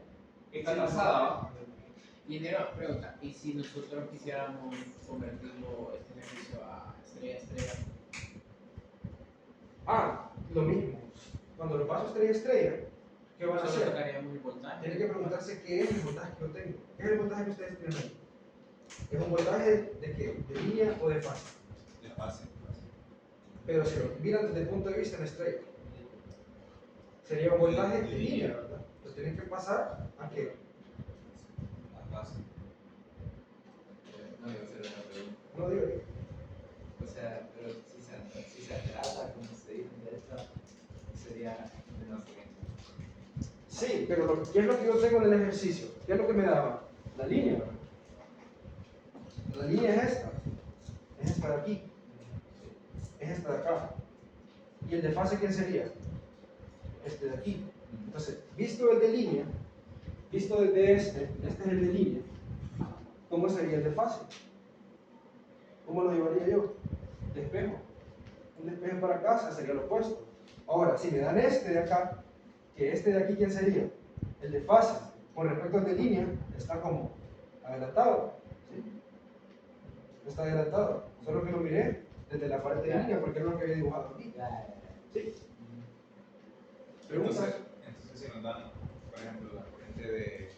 está trazada, ¿va? Ingeniero, pregunta, ¿y si nosotros quisiéramos convertirlo este ejercicio a estrella a estrella? Ah, lo mismo. Cuando lo paso estrella a estrella, ¿qué van a Solo hacer? tocaríamos el voltaje. Tienen que preguntarse qué es el voltaje que yo tengo. ¿Qué es el voltaje que ustedes tienen ahí? ¿Es un voltaje de qué? ¿De línea o de fase? De base. Pero si lo miran desde el punto de vista de la estrella, sería un voltaje de línea, ¿verdad? Lo tienen que pasar a qué? La base. No, iba a hacer una pregunta. No digo yo. O sea, pero si se atrasa, como se dice en delta, sería menos corriente. Sí, pero ¿qué es lo que yo tengo en el ejercicio? ¿Qué es lo que me daba? La línea, ¿verdad? La línea es esta de aquí, es esta de acá. ¿Y el de fase quién sería? Este de aquí. Entonces, visto el de línea, visto desde este es el de línea, ¿cómo sería el de fase? ¿Cómo lo llevaría yo? Despejo. Un despejo para acá sería lo opuesto. Ahora, si me dan este de acá, que este de aquí, ¿quién sería? El de fase, con respecto al de línea, está como adelantado. ¿Sí? Está adelantado. Solo que lo miré desde la parte de línea, porque es lo que había dibujado aquí. ¿Sí? Entonces, Preguntas. entonces si nos dan, por ejemplo, la corriente de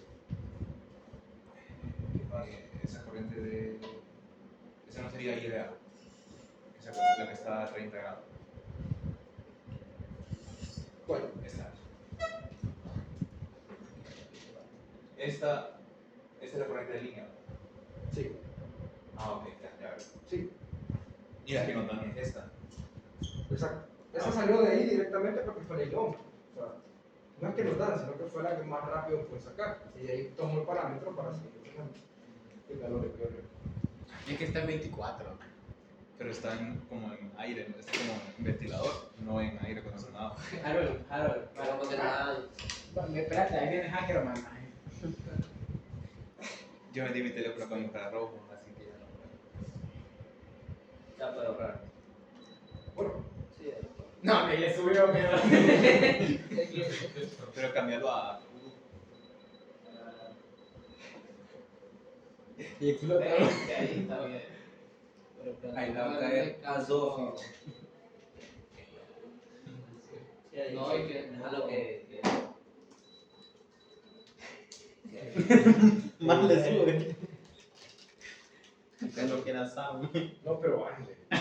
esa corriente de esa no sería ideal, esa corriente la que está a 30 grados. ¿Cuál? Esta es la corriente de línea. Sí. Ah, ok, ya veo. Sí. Y la que nos dan es esta. Exacto. Esa salió de ahí directamente porque fue la ILOM. O sea, no es que nos dan, sino que fue la que más rápido puede sacar. Y de ahí tomó el parámetro para seguir fijando el valor de PRO. Es que está en 24. Pero está como en aire, está como en ventilador, no en aire acondicionado. Harold, Pero no tiene nada. espérate, ahí viene Hackerman. Yo vendí mi teléfono con infrarrojo, así que ya no. Ya puede ahorrar. Bueno, Sí, No, que le subió, pero. Pero cambiarlo a Y explota. Ahí está bien. Ahí la va a caer a 2. no, hay que dejarlo que Más le sube. Que lo quiera Sam. no, pero bájale. hay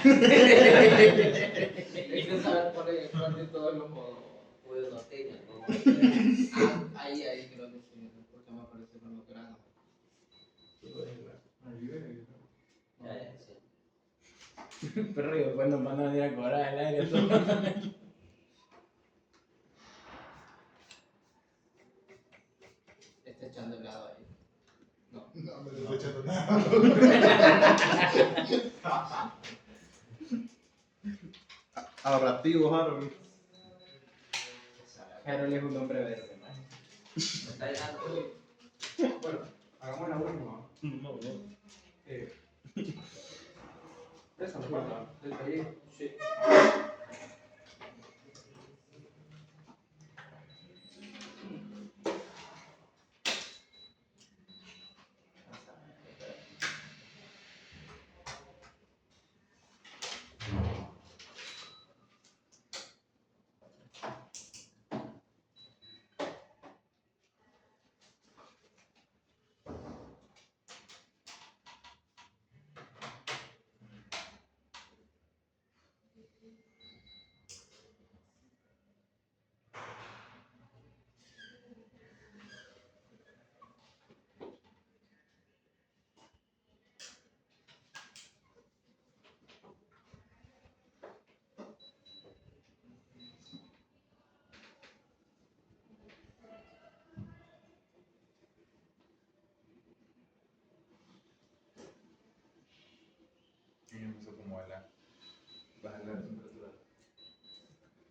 que saber cuál de todos los modos puede no tenga, ¿no? Ahí creo que sí, porque me aparece cuando grano. Ya, sí. Pero y después nos van a venir a cobrar el aire. Está echando helado ahí. No, me estoy echando nada. Ahorrativo, Harold. Harold es un hombre verde, man. Me está llegando. Bueno, hagamos la última. No. Esa me falta. Del taller. Sí. y me puso como bajar la temperatura.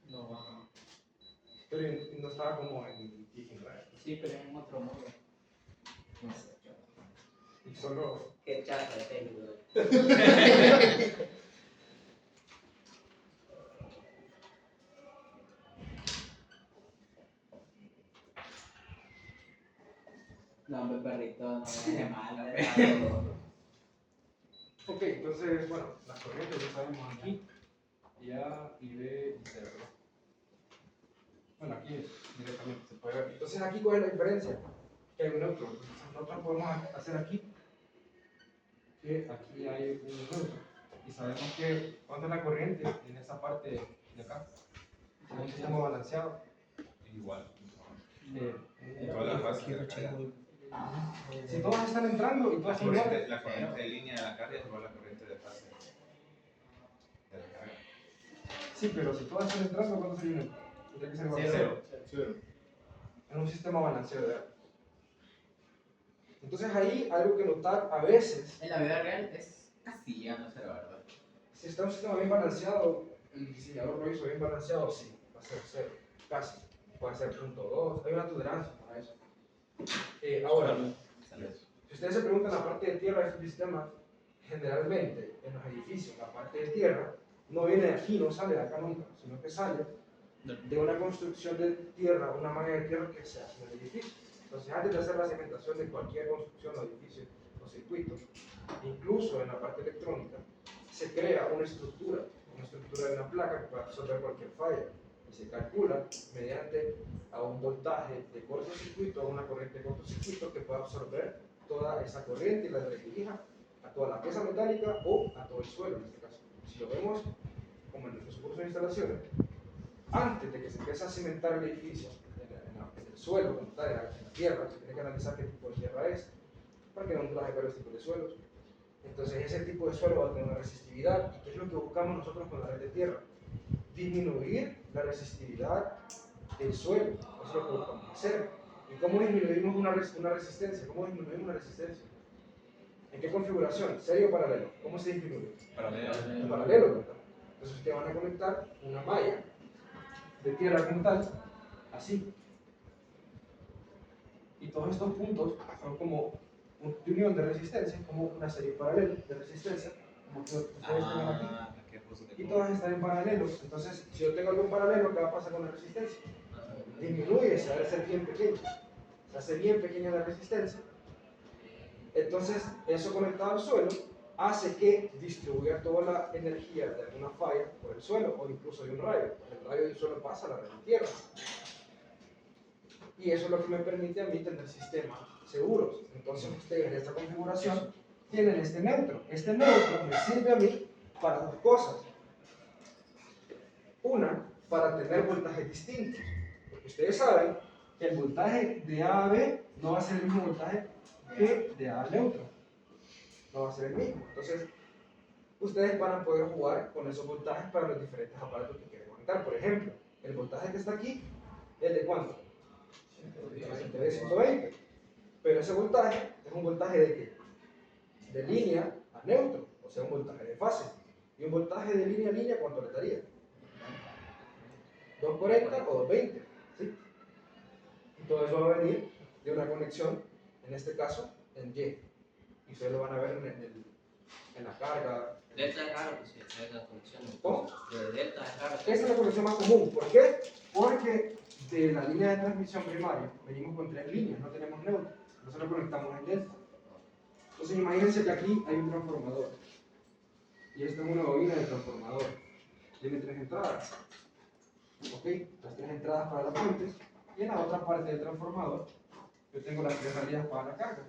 No baja. Pero no estaba como en Teaching Red. Sí, pero en otro modo. No sé, Solo. Qué chafa el técnico. No, hombre, perrito, no me deje mal, hombre. Ok, entonces, bueno, las corrientes ya sabemos aquí. Y A, y B, y C, ¿verdad? Bueno, aquí es directamente, se puede ver. Entonces, aquí, ¿cuál es la diferencia? Que hay un neutro. Entonces, nosotros podemos hacer aquí que aquí hay un neutro. Y sabemos que cuando la corriente en esa parte de acá, en un sistema balanceado, Igual. eh, Todas las fases de la carga. si todas están entrando y La todas son iguales, corriente, la corriente de línea de la carga es igual a la corriente de fase de la carga. sí, pero si todas están entrando, ¿cuánto sería un neutro? Tendría que ser igual a Cero. cero. En un sistema balanceado, ¿verdad? Entonces ahí algo que notar a veces, En la vida real es casi llegando a cero, ¿verdad? si está un sistema bien balanceado, el diseñador lo hizo bien balanceado, sí, va a ser cero, casi, puede ser 0.2, hay una tolerancia para eso. Ahora, si ustedes se preguntan la parte de tierra de estos sistemas, generalmente en los edificios, la parte de tierra no viene de aquí, no sale de acá nunca, sino que sale de una construcción de tierra, una malla de tierra que se hace en el edificio. Entonces, antes de hacer la cimentación de cualquier construcción o edificio o circuito, incluso en la parte electrónica, se crea una estructura de una placa que puede absorber cualquier falla y se calcula mediante a un voltaje de cortocircuito, a una corriente de cortocircuito que pueda absorber toda esa corriente y la redirija a toda la pieza metálica o a todo el suelo en este caso. Si lo vemos como en nuestros cursos de instalaciones, antes de que se empiece a cimentar el edificio, en el suelo, como está, en la tierra, se tiene que analizar qué tipo de tierra es, porque no hay varios tipos de suelos. Entonces ese tipo de suelo va a tener una resistividad. ¿Y qué es lo que buscamos nosotros con la red de tierra? Disminuir la resistividad del suelo. Eso es lo que buscamos hacer. ¿Y cómo disminuimos una resistencia? ¿Cómo disminuimos una resistencia? ¿En qué configuración? ¿Serie o paralelo? ¿Cómo se disminuye? Paralelo. En paralelo, ¿verdad? Entonces ustedes van a conectar una malla de tierra como tal, así. Y todos estos puntos son como una unión de resistencia, como una serie paralela de resistencia, como que ustedes tengan aquí. Y todas están en paralelo. Entonces, si yo tengo algo en paralelo, ¿qué va a pasar con la resistencia? Disminuye, se va a hacer bien pequeño. Se hace bien pequeña la resistencia. Entonces, eso conectado al suelo hace que distribuya toda la energía de alguna falla por el suelo o incluso de un rayo. El rayo del suelo pasa a la red de tierra. Y eso es lo que me permite a mí tener sistemas seguros. Entonces, ustedes en esta configuración tienen este neutro. Este neutro me sirve a mí para dos cosas. Una, para tener voltajes distintos. Porque ustedes saben que el voltaje de A a B no va a ser el mismo voltaje que de A a neutro. No va a ser el mismo. Entonces, ustedes van a poder jugar con esos voltajes para los diferentes aparatos que quieren conectar. Por ejemplo, el voltaje que está aquí es de ¿cuánto? De 120. Pero ese voltaje es un voltaje de ¿qué? De línea a neutro, o sea, un voltaje de fase. Y un voltaje de línea a línea, ¿cuánto le daría? 240 o 220. ¿Sí? Y todo eso va a venir de una conexión, en este caso, en Y. Y ustedes lo van a ver en la carga. Delta es raro que se haga conexión. ¿Cómo? De delta es raro. Esta es la conexión más común. ¿Por qué? Porque de la línea de transmisión primaria venimos con 3 líneas, no tenemos neutro. Nosotros conectamos en delta. Entonces imagínense que aquí hay un transformador. Y esta es una bobina de transformador. Tiene 3 entradas. ¿Ok? Las 3 entradas para las fuentes. Y en la otra parte del transformador, yo tengo las 3 salidas para la carga.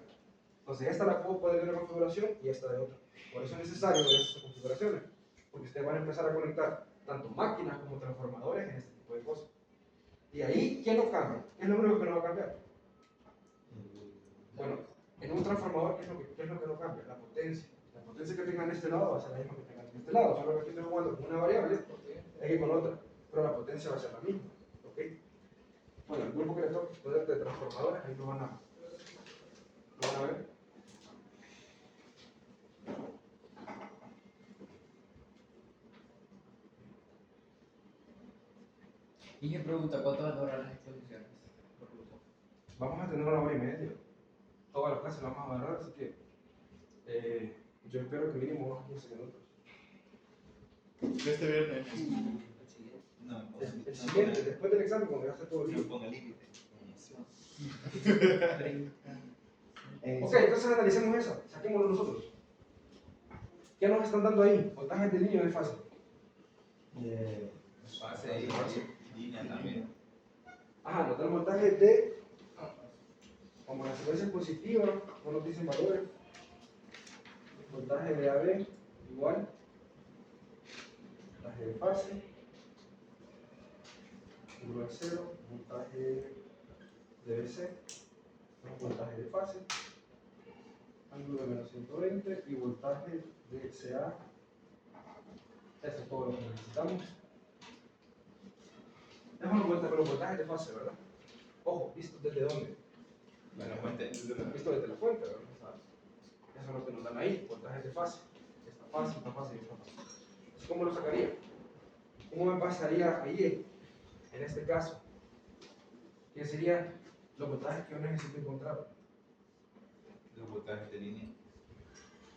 Entonces esta la puedo poner de una configuración y esta de otra. Por eso es necesario ver estas configuraciones. Porque ustedes van a empezar a conectar tanto máquinas como transformadores en este tipo de cosas. Y ahí, ¿qué no cambia? ¿Qué es lo único que no va a cambiar? Bueno, en un transformador, ¿qué es lo que no cambia? La potencia. La potencia que tengan en este lado va a ser la misma que tengan en este lado. Solo que aquí estoy jugando con una variable y con otra. Pero la potencia va a ser la misma. ¿Ok? Bueno, el grupo que le toca poder de transformadores, ahí lo van a ver. Y me pregunta, ¿cuánto van a durar las exposiciones? Vamos a tener 1 hora y media. Todas las clases las vamos a agarrar, así que Yo espero que mínimo unos 15 minutos. Este viernes. No, El siguiente, después del examen, cuando ya esté todo no listo. ponga límite. Ok, entonces analicemos eso, saquémoslo nosotros. ¿Qué nos están dando ahí? Voltajes de línea o de fase. Fase y línea también. Ajá, nos dan voltajes de, como la secuencia positiva, no nos dicen valores. Voltaje de AB igual. Voltaje de fase. Igual a 0. Voltaje de BC. Voltaje de fase. Ángulo de menos 120 y voltaje de CA. Eso es todo lo que necesitamos. Déjame vuelta con los voltajes de fase, ¿verdad? Ojo, ¿visto desde dónde? Bueno, cuente. Visto desde la fuente, ¿verdad? Eso es lo que nos dan ahí, voltajes de fase. Esta fase, esta fase y esta fase. Entonces, ¿cómo lo sacaría? ¿Cómo me pasaría ahí, en este caso? ¿Qué serían los voltajes que yo necesito encontrar? Los voltajes de línea.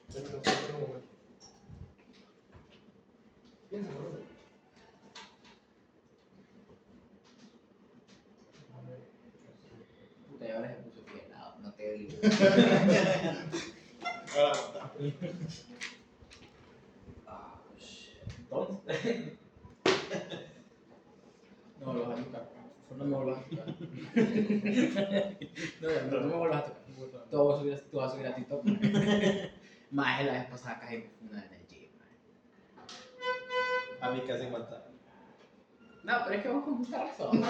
Denme un momento. Piensa, ¿no? Puta, y ahora se puso bien helado, no te digo. Ah, shit. Entonces. No, los azúcar. No me vuelvas a tocar. No me vuelvas a tocar. Tú vas a subir a TikTok. Más la vez pasada casi me fue una energía. A mí casi mata. No, pero es que vos con justa razón.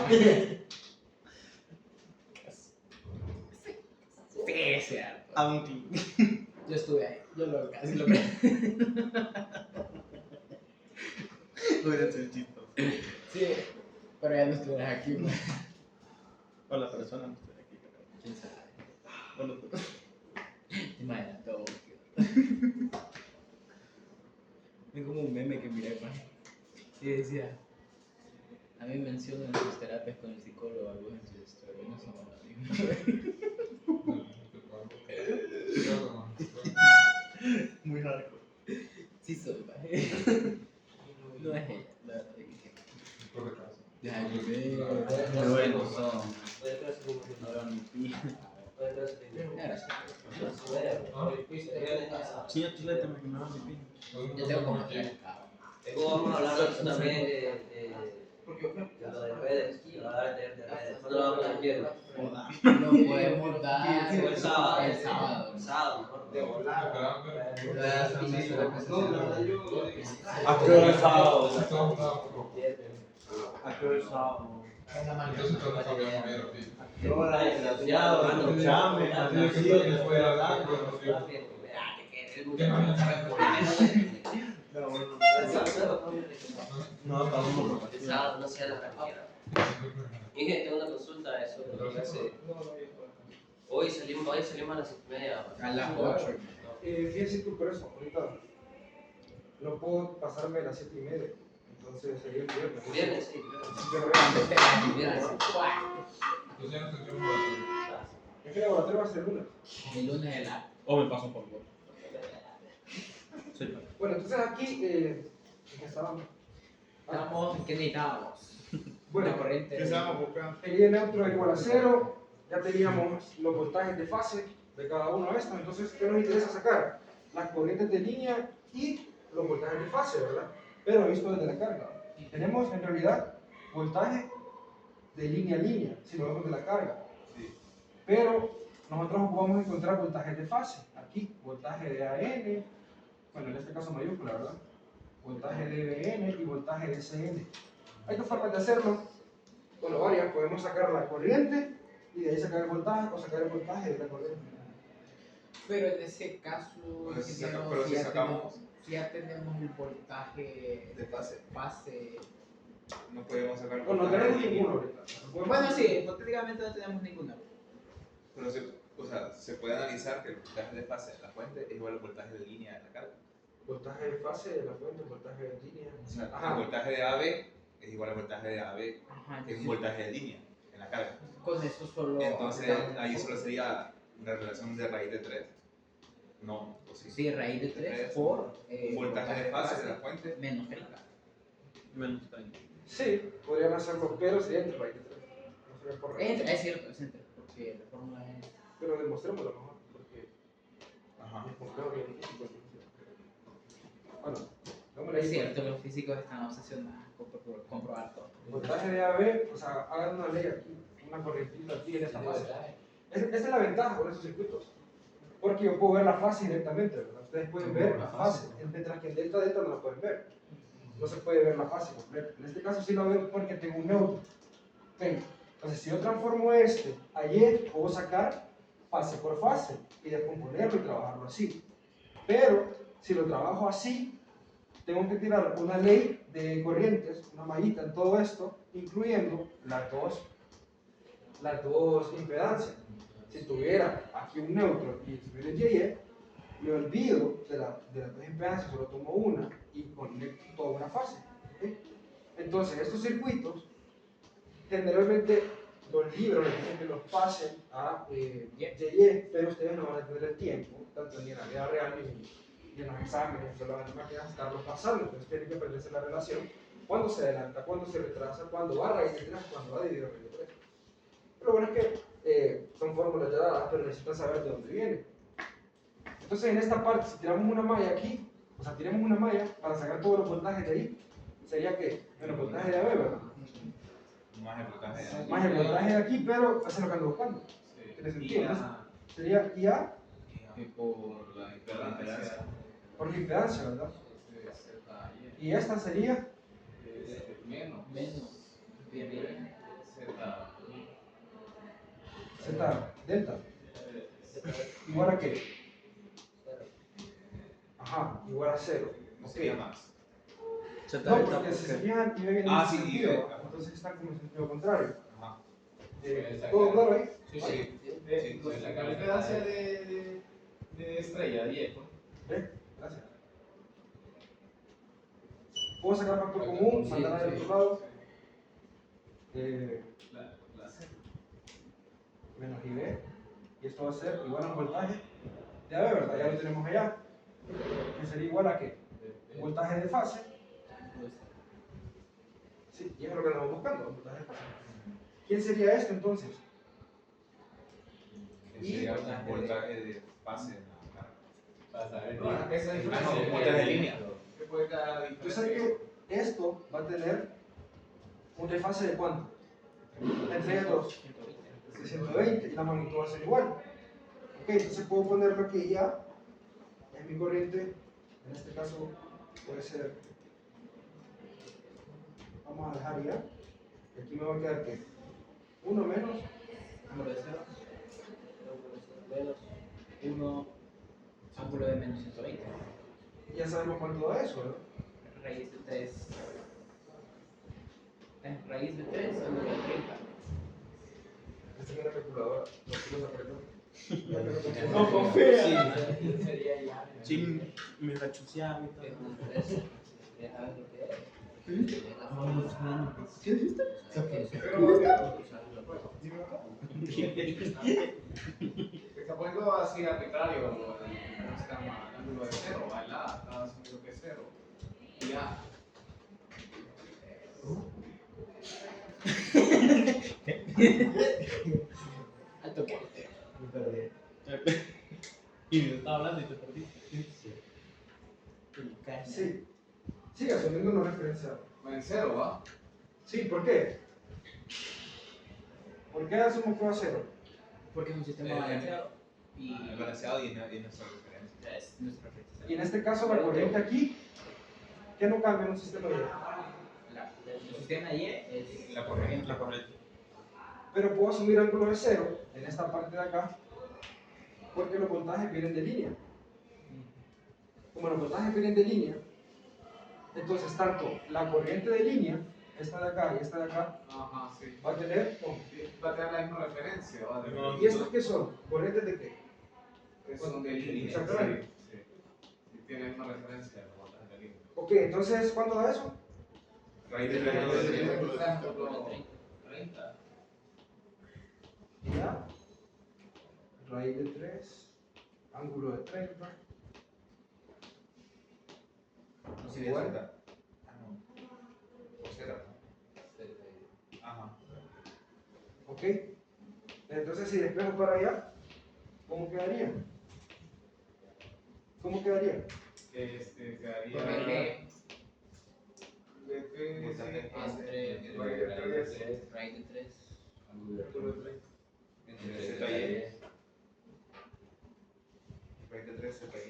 Sí, es cierto. Aunque. Yo estuve ahí. Yo casi lo creo. Hubiera sido chistoso. Sí, pero ya no estuvieras aquí, man. O la persona no estoy aquí, pero. ¿Quién sabe? Bueno, tú. Imagínate todo. Es como un meme que miré, man. Y decía, a mí mencionan sus terapias con el psicólogo, algo en su historia, no somos lo mismo. Muy hardcore. Sí soy, man. No es ella, la verdad. Deja que vea. Qué buenos son. Puede ser así como Ahora mi pija. puede ser así como Sí, a chuleta me quemaba mi pin. Yo tengo como 3 acá. luego vamos a hablar también de lo de redes, de hablar de redes. ¿Cuándo lo vamos a ver? Lo podemos dar El sábado. el sábado. El sábado, ¿no? De volar. ¿A qué hora es sábado? ¿A qué hora es sábado? Entonces todos sabíamos bien, sí. ¿Qué hora es? Desgraciado, chame, a las 7 estoy hablando. No, estamos. El sábado no sea la cualquiera. Mi gente, tengo una consulta de eso, lo que hace. Hoy salimos a las 7:30. A las 8. Fíjense tú por eso, ahorita no puedo pasarme a las 7:30, entonces sería el viernes. Viernes, sí. Viernes. Entonces ya nos sentimos bastante. Es que el laboratorio va a ser el lunes. El lunes de la. O me paso por vos. Bueno, entonces aquí, ¿en qué estábamos? Estamos, ¿qué necesitábamos? Bueno, Una corriente. ¿Qué estábamos buscando? el I neutro igual a 0, ya teníamos los voltajes de fase de cada uno de estos, entonces, ¿qué nos interesa sacar? Las corrientes de línea y los voltajes de fase, ¿verdad? Pero visto desde la carga. Tenemos en realidad voltaje de línea a línea, si lo vemos de la carga. Pero nosotros ocupamos encontrar voltajes de fase. Aquí, voltaje de AN, bueno, en este caso mayúscula, ¿verdad? Voltaje de BN y voltaje de CN. Hay dos formas de hacerlo. Bueno, varias. Podemos sacar la corriente y de ahí sacar el voltaje o sacar el voltaje de la corriente. Pero en ese caso, Pero si ingeniero, saca- pero si ya sacamos- ya tenemos el voltaje De fase. base. No podemos sacar. Bueno, no tenemos ninguno ahorita. Bueno, sí, hipotéticamente no tenemos ninguna. Pero o sea, se puede analizar que el voltaje de fase de la fuente es igual al voltaje de línea de la carga. Voltaje de fase de la fuente, voltaje de línea. O sea, el Ajá. voltaje de AB es igual al voltaje de AB, Ajá, que es un voltaje de línea en la carga. con eso solo. Entonces ahí solo sería una relación de raíz de 3. No, o sí. Sí, raíz de 3 por Voltaje de fase de la fuente. menos 30. Menos 30. Sí, podrían hacerlo, pero sería entre raíz de 3. No sería por raíz. Es cierto, es entre, porque la fórmula es... Pero demostrémoslo mejor, porque Ajá. es complejo bien físico. Bueno, démosle ahí. Es cierto, los físicos están obsesionados con comprobar todo. Voltaje de AB, o sea, hagan una ley aquí, una corrientita aquí en esta fase. Esa es la ventaja con estos circuitos. Porque yo puedo ver la fase directamente, ¿verdad? Ustedes pueden ver la fase, mientras que en delta no la pueden ver. No se puede ver la fase completa. En este caso sí la veo porque tengo un neutro. Ok, entonces si yo transformo este a Y, puedo sacar fase por fase y descomponerlo y trabajarlo así. Pero si lo trabajo así, tengo que tirar una ley de corrientes, una mallita en todo esto, incluyendo las dos impedancias. Si tuviera aquí un neutro y estuviera en Y, me olvido de las dos impedancias, solo tomo una y conecto toda una fase. ¿Okay? Entonces, estos circuitos, generalmente los libros les dicen que los pasen a Y, pero ustedes no van a tener el tiempo, tanto ni en la vida real ni en los exámenes, solo van a estarlos pasando. Entonces, tienen que aprenderse la relación, cuándo se adelanta, cuándo se retrasa, cuándo va a raíz de 3, cuándo va dividido raíz de 3. Pero bueno, es que son fórmulas ya dadas, pero necesitan saber de dónde viene. Entonces, en esta parte, si tiramos una malla aquí, o sea, tiramos una malla para sacar todos los voltajes de ahí, sería que menos voltaje de AB, ¿verdad? Más el voltaje de Más el voltaje de aquí, pero eso es lo que ando buscando. ¿Tiene sentido? Entonces, sería IA Y por la impedancia. por la impedancia, ¿verdad? Y esta sería Menos. Z delta. ¿Igual a qué? Ajá, igual a 0. No sería más. No, porque si se fijan, y ven en Ah, ese sí, sentido, y- entonces están como en sentido contrario. Ajá. ¿Todo claro ahí? Sí, sí. La impedancia de estrella, 10. Gracias. Puedo sacar factor común, mandar al otro lado. Menos IB. Y esto va a ser igual a un voltaje de AB, ¿verdad? Ya lo tenemos allá. Que sería igual a qué? Voltaje de fase. Sí, y es lo que andamos buscando, voltaje de fase. ¿Quién sería esto entonces? Sería un voltaje de fase en la carga. No, esa Ah, diferencia. no, voltaje de línea. ¿Qué puede cada Yo sé que esto va a tener un desfase de cuánto? Entre 2. De 120 y la magnitud va a ser igual. Ok, entonces puedo ponerlo aquí ya. Es mi corriente. En este caso puede ser. Vamos a dejar ya. Y aquí me va a quedar que 1 menos. Ángulo de 0. Menos 1. Ángulo de menos 120. Y ya sabemos cuánto da eso, ¿no? Raíz de 3. Raíz de 3, ángulo de 30. Esta es una calculadora. Los apretó. No confía. Sería ya. Sí, me la chuseaba. Es un 3. Ya sabes lo que es. ¿Qué dijiste? Se está poniendo así arbitrario, ¿cómo se llama? El ángulo de 0, ¿verdad? Está asumiendo que es 0. Y ya. Alto corte. Me perdí. Y me estaba hablando y te perdiste. Sí. Sigue asumiendo una referencia. Va en 0, ¿va? Sí, ¿por qué? ¿Por qué asumo que va a 0? Porque es un sistema balanceado. Y El balanceado y nuestra referencia. es nuestra referencia. Y en este caso la corriente aquí, ¿qué no cambia en un sistema Y? El sistema Y es La corriente. La corriente. Pero puedo asumir ángulo de 0 en esta parte de acá, porque los voltajes vienen de línea. Como los voltajes vienen de línea, entonces tanto la corriente de línea, esta de acá y esta de acá, Ajá, sí. va a tener, Va a tener la misma referencia, ¿va? ¿y estos qué son? ¿Corrientes de qué? Que son de línea. Exactamente. Sí. Sí, tiene la misma referencia, los voltajes de línea. Ok, entonces, ¿cuánto da eso? Raíz de Ángulo de 30. 30. Ya. Raíz de 3 ángulo de 30. No sería Igual. Z. Ah, no. O Z. Ajá. ¿Ok? Entonces si despejo para allá, ¿cómo quedaría? ¿Cómo quedaría? Quedaría. Entre raíz de tres. raíz de 3, Ángulo de 30. Entre Z y raíz de 3 Z y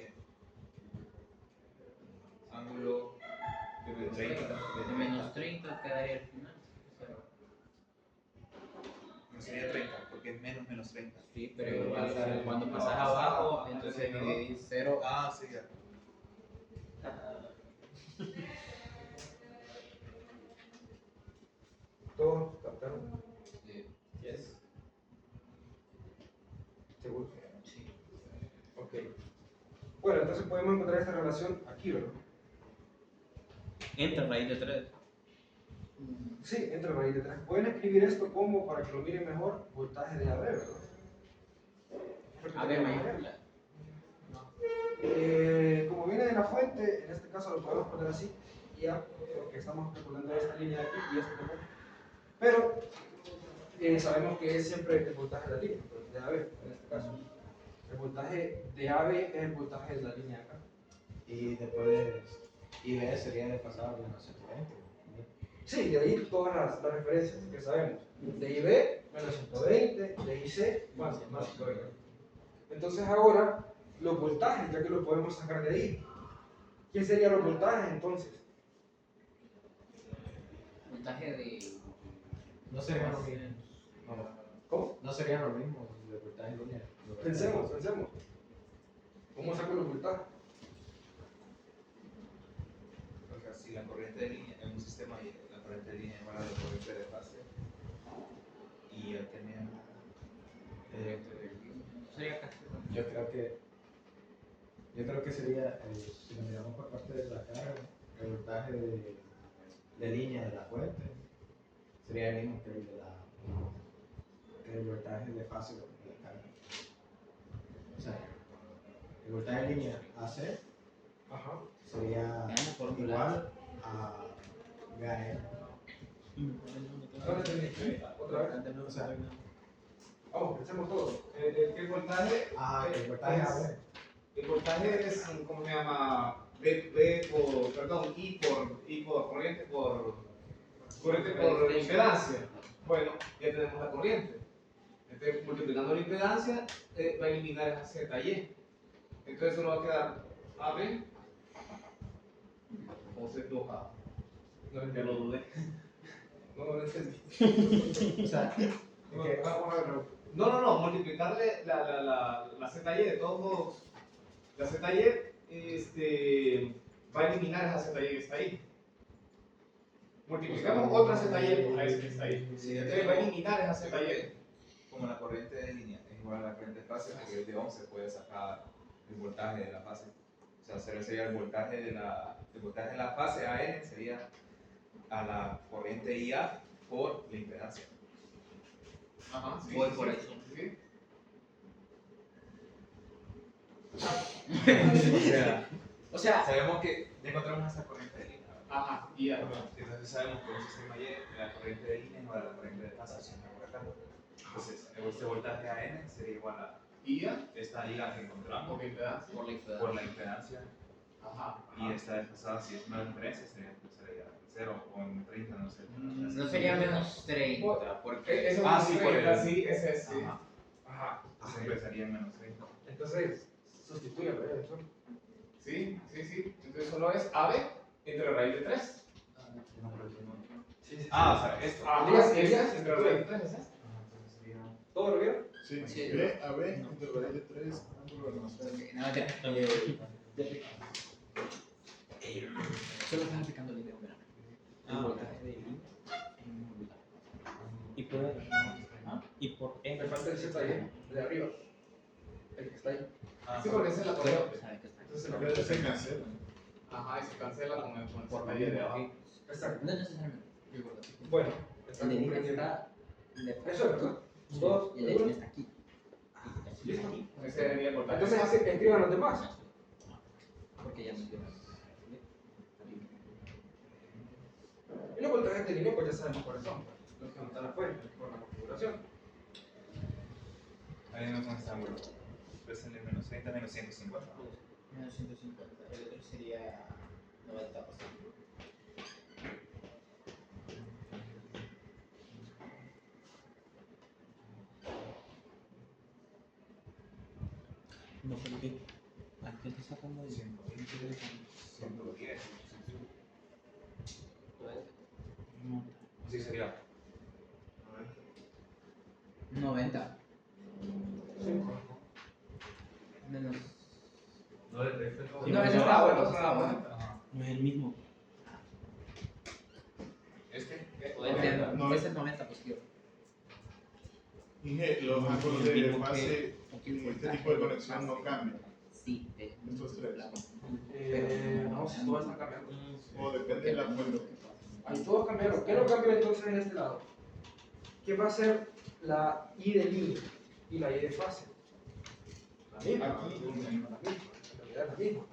ángulo de 30. De menos 30 quedaría al final. No sería 30, porque es menos 30. Sí, pero cuando pasas abajo, entonces dividís 0. Ah, sí, ya. ¿Todos captaron? Yes. ¿Seguro? Sí. Ok. Bueno, entonces podemos encontrar esta relación aquí, ¿verdad? Entra raíz de 3. Sí, entre raíz de 3. Pueden escribir esto como, para que lo miren mejor, voltaje de AB, ¿verdad? AB mayúscula. Como viene de la fuente, en este caso lo podemos poner así, ya, porque estamos calculando esta línea de aquí y esta de acá. Pero sabemos que es siempre el voltaje de la línea, pues, de AB en este caso. El voltaje de AB es el voltaje de la línea de acá. Y después IB sería desfasado de menos 120. Sí, de ahí todas las referencias que sabemos. De IB, menos 120, de IC, más 120. Entonces ahora, los voltajes, ya que lo podemos sacar de ahí. ¿Quién serían los voltajes entonces? Voltaje de. No sería lo mismo. ¿Cómo? No sería lo mismo de voltaje en línea. Pensemos. ¿Cómo saco los voltajes? O sea, si la corriente de línea en un sistema y la corriente de línea es igual a la corriente de fase y ya tenía Sería casi. Yo creo que sería, si lo miramos por parte de la carga, el voltaje de línea de la fuente sería el mismo que el de que el voltaje de fase de la carga. O sea, el voltaje de línea AC Ajá. sería igual a VAN. No lo entendí. Otra vez. O sea, Vamos, pensemos todos. El voltaje. el voltaje es- AB. El voltaje es, ¿cómo se llama? I por corriente por impedancia. Bueno, ya tenemos la corriente. Entonces, multiplicando la impedancia, va a eliminar esa ZY. Entonces solo va a quedar AB o Z2A. No lo Ya lo dudé. No lo entendí. O sea, Vamos a verlo. No, multiplicarle la ZY de todos modos. La ZY va a eliminar esa ZY que está ahí. Multiplicamos otra ZY por esa que está ahí. Sí, Entonces va a eliminar esa ZY. como la corriente de línea es igual a la corriente de fase, porque el de 11 puede sacar el voltaje de la fase. O sea, sería el voltaje de la fase AN sería a la corriente IA por la impedancia. Ajá, sí. Voy por eso. Sí. O sea, Sabemos que ya encontramos esa corriente de línea, ¿verdad? Ajá, y ya. Entonces sabemos que un sistema Y, la corriente de línea es igual a la corriente de fase, si no por acá. Entonces, este voltaje AN sería igual a Y ya. esta IA que encontramos Por impedancia. por la impedancia. por la impedancia. Ajá. Y esta desfasada, si es una diferencia, sería 0 o en 30, no sé. No sería menos 30, porque. Eso Sí, por el. sí, ese es. Sí. Ajá. Ajá. Entonces empezaría en menos 30. Entonces, sustitúyalo, eso. Sí. Entonces solo es AB entre raíz de 3. Sí. O sea, esto. Elías entre raíz de 3, ¿es esto? Entonces sería. ¿Todo lo vieron? Sí, Sí. B, A, B, entre raíz de 3, ángulo de más 3. No, ya. Solo estás aplicando la idea, mira. El voltaje de línea es un voltaje. Y por Me E. falta el ZY, de arriba. El que está ahí. Sí, porque esa es la corriente. ¿Sabes qué está? Entonces, Pero se cancela. Ajá, y se cancela con el Por taller de abajo. exacto. No necesariamente. Bueno, está El de línea comprendiendo. está. Eso es verdad. Todos. Y el de línea está aquí. ¿Listo? Ese sería el voltaje. Entonces escriban los demás. Porque ya me entiendo. Y los voltajes de línea, pues ya sabemos cuáles son. Los que anotan la fuente, por la configuración. Ahí no con este ángulo. Puede salir menos 30, menos 150. Menos 150. El otro sería 90%. No sé qué. ¿A qué te sacando ahí? 120, 110. No. Así sería. 90. Menos. No, de efecto. No, eso está bueno, eso está bueno. No es el mismo. Este. Entiendo. No, Ese es 90 positivo. Dije, los ángulos de fase en este tipo de conexión no cambian. Sí. Estos tres. No, si todos están cambiando. O depende de la fuente. Ahí todos cambiaron. ¿Qué no cambió entonces en este lado? ¿Qué va a ser la I de línea y la I de fase? La misma. Aquí. En realidad es la misma.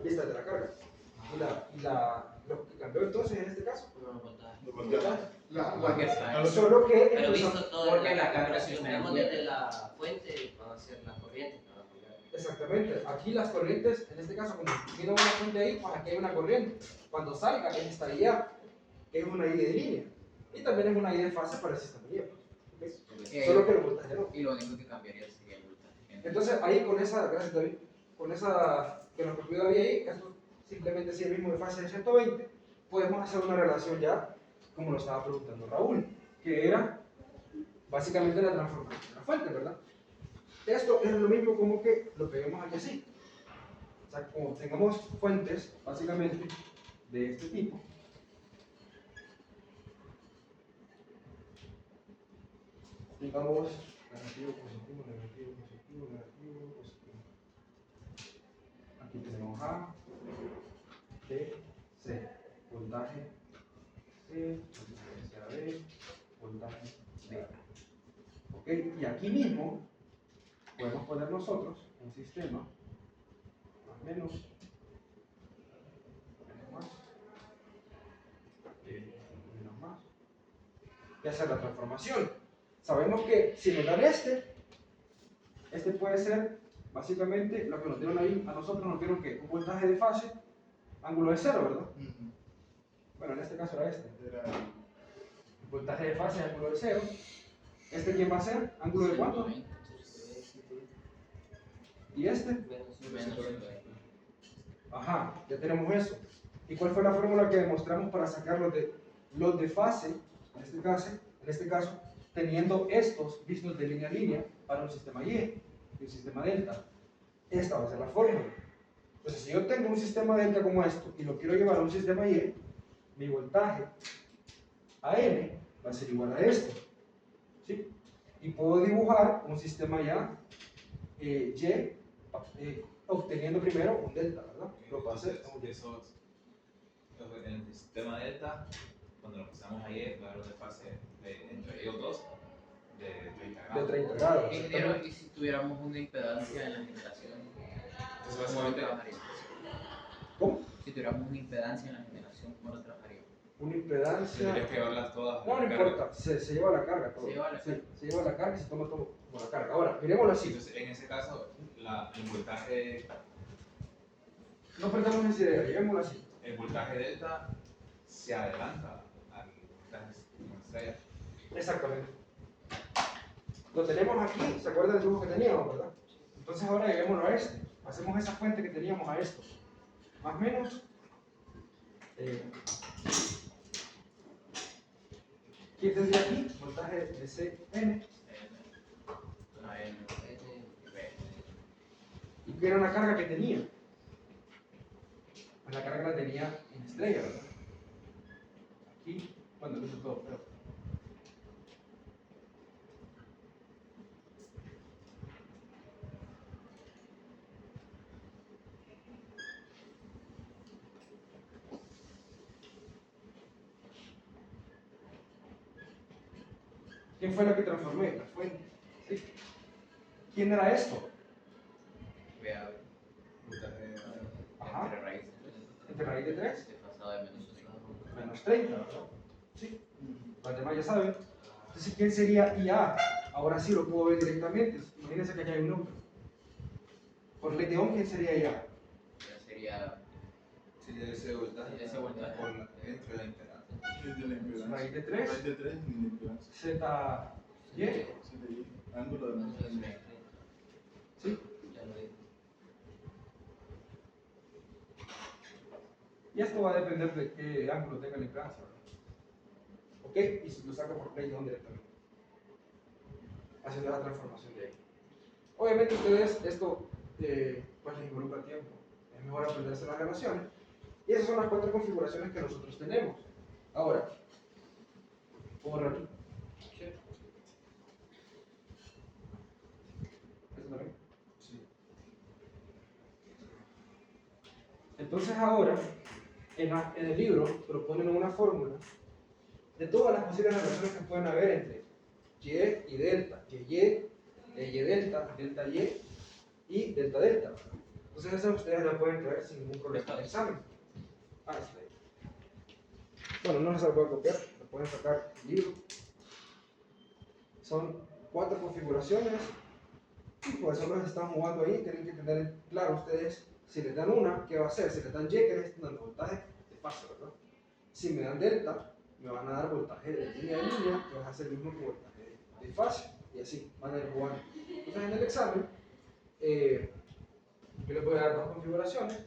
Y esta es de la carga. Lo que cambió entonces en este caso, Los voltajes. Porque está. solo que Pero empezamos- visto todo porque en la la carga configuración, se digamos mueve. desde la fuente van a ser las corrientes que van a cambiar. exactamente, aquí las corrientes, en este caso, como tiene una fuente ahí, pues aquí hay una corriente. Cuando salga es esta IA, que es una I de línea. Y también es una I de fase para el sistema IA. ¿Ok? Solo que el voltaje no. Y lo único que cambiaría sería el voltaje. Entonces ahí con esa, gracias David, con esa que nos copió David ahí, esto simplemente si el mismo de fase de 120, podemos hacer una relación ya, como lo estaba preguntando Raúl, que era básicamente la transformación de la fuente, ¿verdad? Esto es lo mismo como que lo peguemos aquí así. O sea, como tengamos fuentes, básicamente, de este tipo, tengamos negativo, positivo, negativo, positivo, negativo, positivo. Aquí tenemos A, B, C, voltaje C, resistencia B, voltaje B. ¿Ok? Y aquí mismo podemos poner nosotros un sistema más menos más menos más y hacer la transformación. Sabemos que si nos dan este puede ser básicamente lo que nos dieron ahí, a nosotros nos dieron que un voltaje de fase, ángulo de cero, ¿verdad? Bueno, en este caso era este. Era Voltaje de fase, ángulo de cero. ¿Este quién va a ser? ¿Ángulo de cuánto? ¿Y este? Menos 120. Ajá, ya tenemos eso. ¿Y cuál fue la fórmula que demostramos para sacar los de fase, en este caso, teniendo estos vistos de línea a línea para un sistema Y y un sistema delta? Esta va a ser la fórmula. Entonces, si yo tengo un sistema delta como esto y lo quiero llevar a un sistema Y, mi voltaje AM va a ser igual a esto. ¿Sí? Y puedo dibujar un sistema ya Y obteniendo primero un delta, ¿verdad? Lo pasé. En el sistema delta, cuando lo pasamos ahí, claro, de fase entre ellos dos, de 30 De grados. 30 grados. Ingeniero, y si tuviéramos una impedancia en la generación, Entonces, ¿cómo lo básicamente, trabajaríamos? ¿Cómo? Si tuviéramos una impedancia en la generación, ¿cómo lo trabajaríamos? Una impedancia. tendrías que llevarlas todas. No, no importa, se lleva la carga todo. Se lleva la carga. Se lleva la carga y se toma todo por la carga. Ahora, miremoslo así. Entonces, en ese caso, el voltaje No perdamos esa idea, llevémoslo así. el voltaje delta se adelanta al voltaje estrella. Exactamente. Lo tenemos aquí, ¿se acuerdan del dibujo que teníamos, verdad? Entonces ahora llevémoslo a este. Hacemos esa fuente que teníamos a esto. Más o menos. ¿Quién tendría aquí? Voltaje de CN. ¿Y qué era la carga que tenía? Pues la carga la tenía en estrella, ¿verdad? Aquí, cuando lo hizo todo feo. ¿Quién fue la que transformé? La fuente. ¿Sí? ¿quién era esto? Vea, Ajá. entre raíces. Entre raíz de 3 Pasado de menos 30, ¿verdad? Sí. Los demás ya saben. Entonces, ¿quién sería IA? Ahora sí lo puedo ver directamente. Imagínense que aquí hay un número. Por ley de Ohm, ¿quién sería IA? Sería Sería ese voltaje. Ese voltaje. Entre la interancia. Es de la impedancia. Raíz de 3, Raíz de 3 y la impedancia. ZY. Sí, ángulo de más. ¿Sí? Ya lo digo. Y esto va a depender de qué ángulo tenga la impedancia, ¿verdad? ¿Ok? Y si lo saco por ley de Ohm directamente. Haciendo la transformación de ahí. Obviamente ustedes esto pues les involucra tiempo. Es mejor aprenderse las relaciones. Y esas son las 4 configuraciones que nosotros tenemos. Ahora, ¿puedo repetir? Sí. ¿Eso también? Sí. Entonces ahora, en el libro proponen una fórmula de todas las posibles relaciones que pueden haber entre Y y delta, Y delta, delta Y y delta delta. Entonces esas ustedes la pueden traer sin ningún problema al examen. Ah, está ahí. Bueno, no se la pueden copiar, la pueden sacar del libro. Son 4 configuraciones y pues solo las están jugando ahí. Tienen que tener claro ustedes si les dan una, ¿qué va a hacer? Si les dan Y, que es el voltaje de fase, ¿verdad? Si me dan delta, me van a dar voltaje de línea a línea, que va a ser el mismo que voltaje de fase, y así van a ir jugando. Entonces en el examen, yo les voy a dar 2 configuraciones.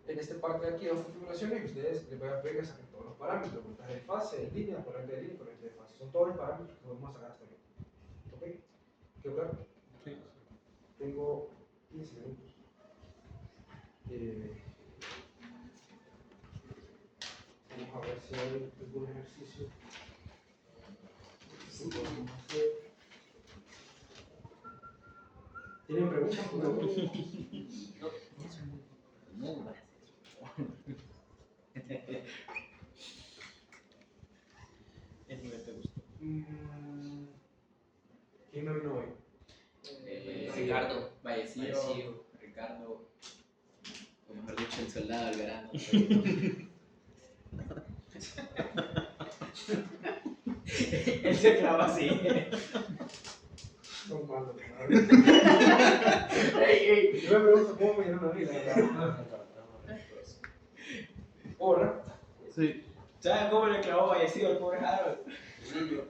En este parte de aquí, 2 configuraciones, y ustedes les voy a pedir que saquen todos los parámetros: voltaje de fase, de línea, corriente de línea, corriente de fase. Son todos los parámetros que vamos a sacar hasta aquí. ¿Ok? ¿Qué claro? Sí. Tengo 15 minutos. Vamos a ver si hay algún ejercicio. Sí, podemos hacer. ¿Tienen preguntas? No, El nivel te gustó. ¿Quién no vino hoy? Ricardo. Vallecillo, Ricardo, o mejor dicho, el soldado del verano. Él se clava así. Son malos. Yo me pregunto cómo me dieron a mí, la verdad. Hola. Sí. ¿Saben cómo le clavó Vallecillo al pobre Harold?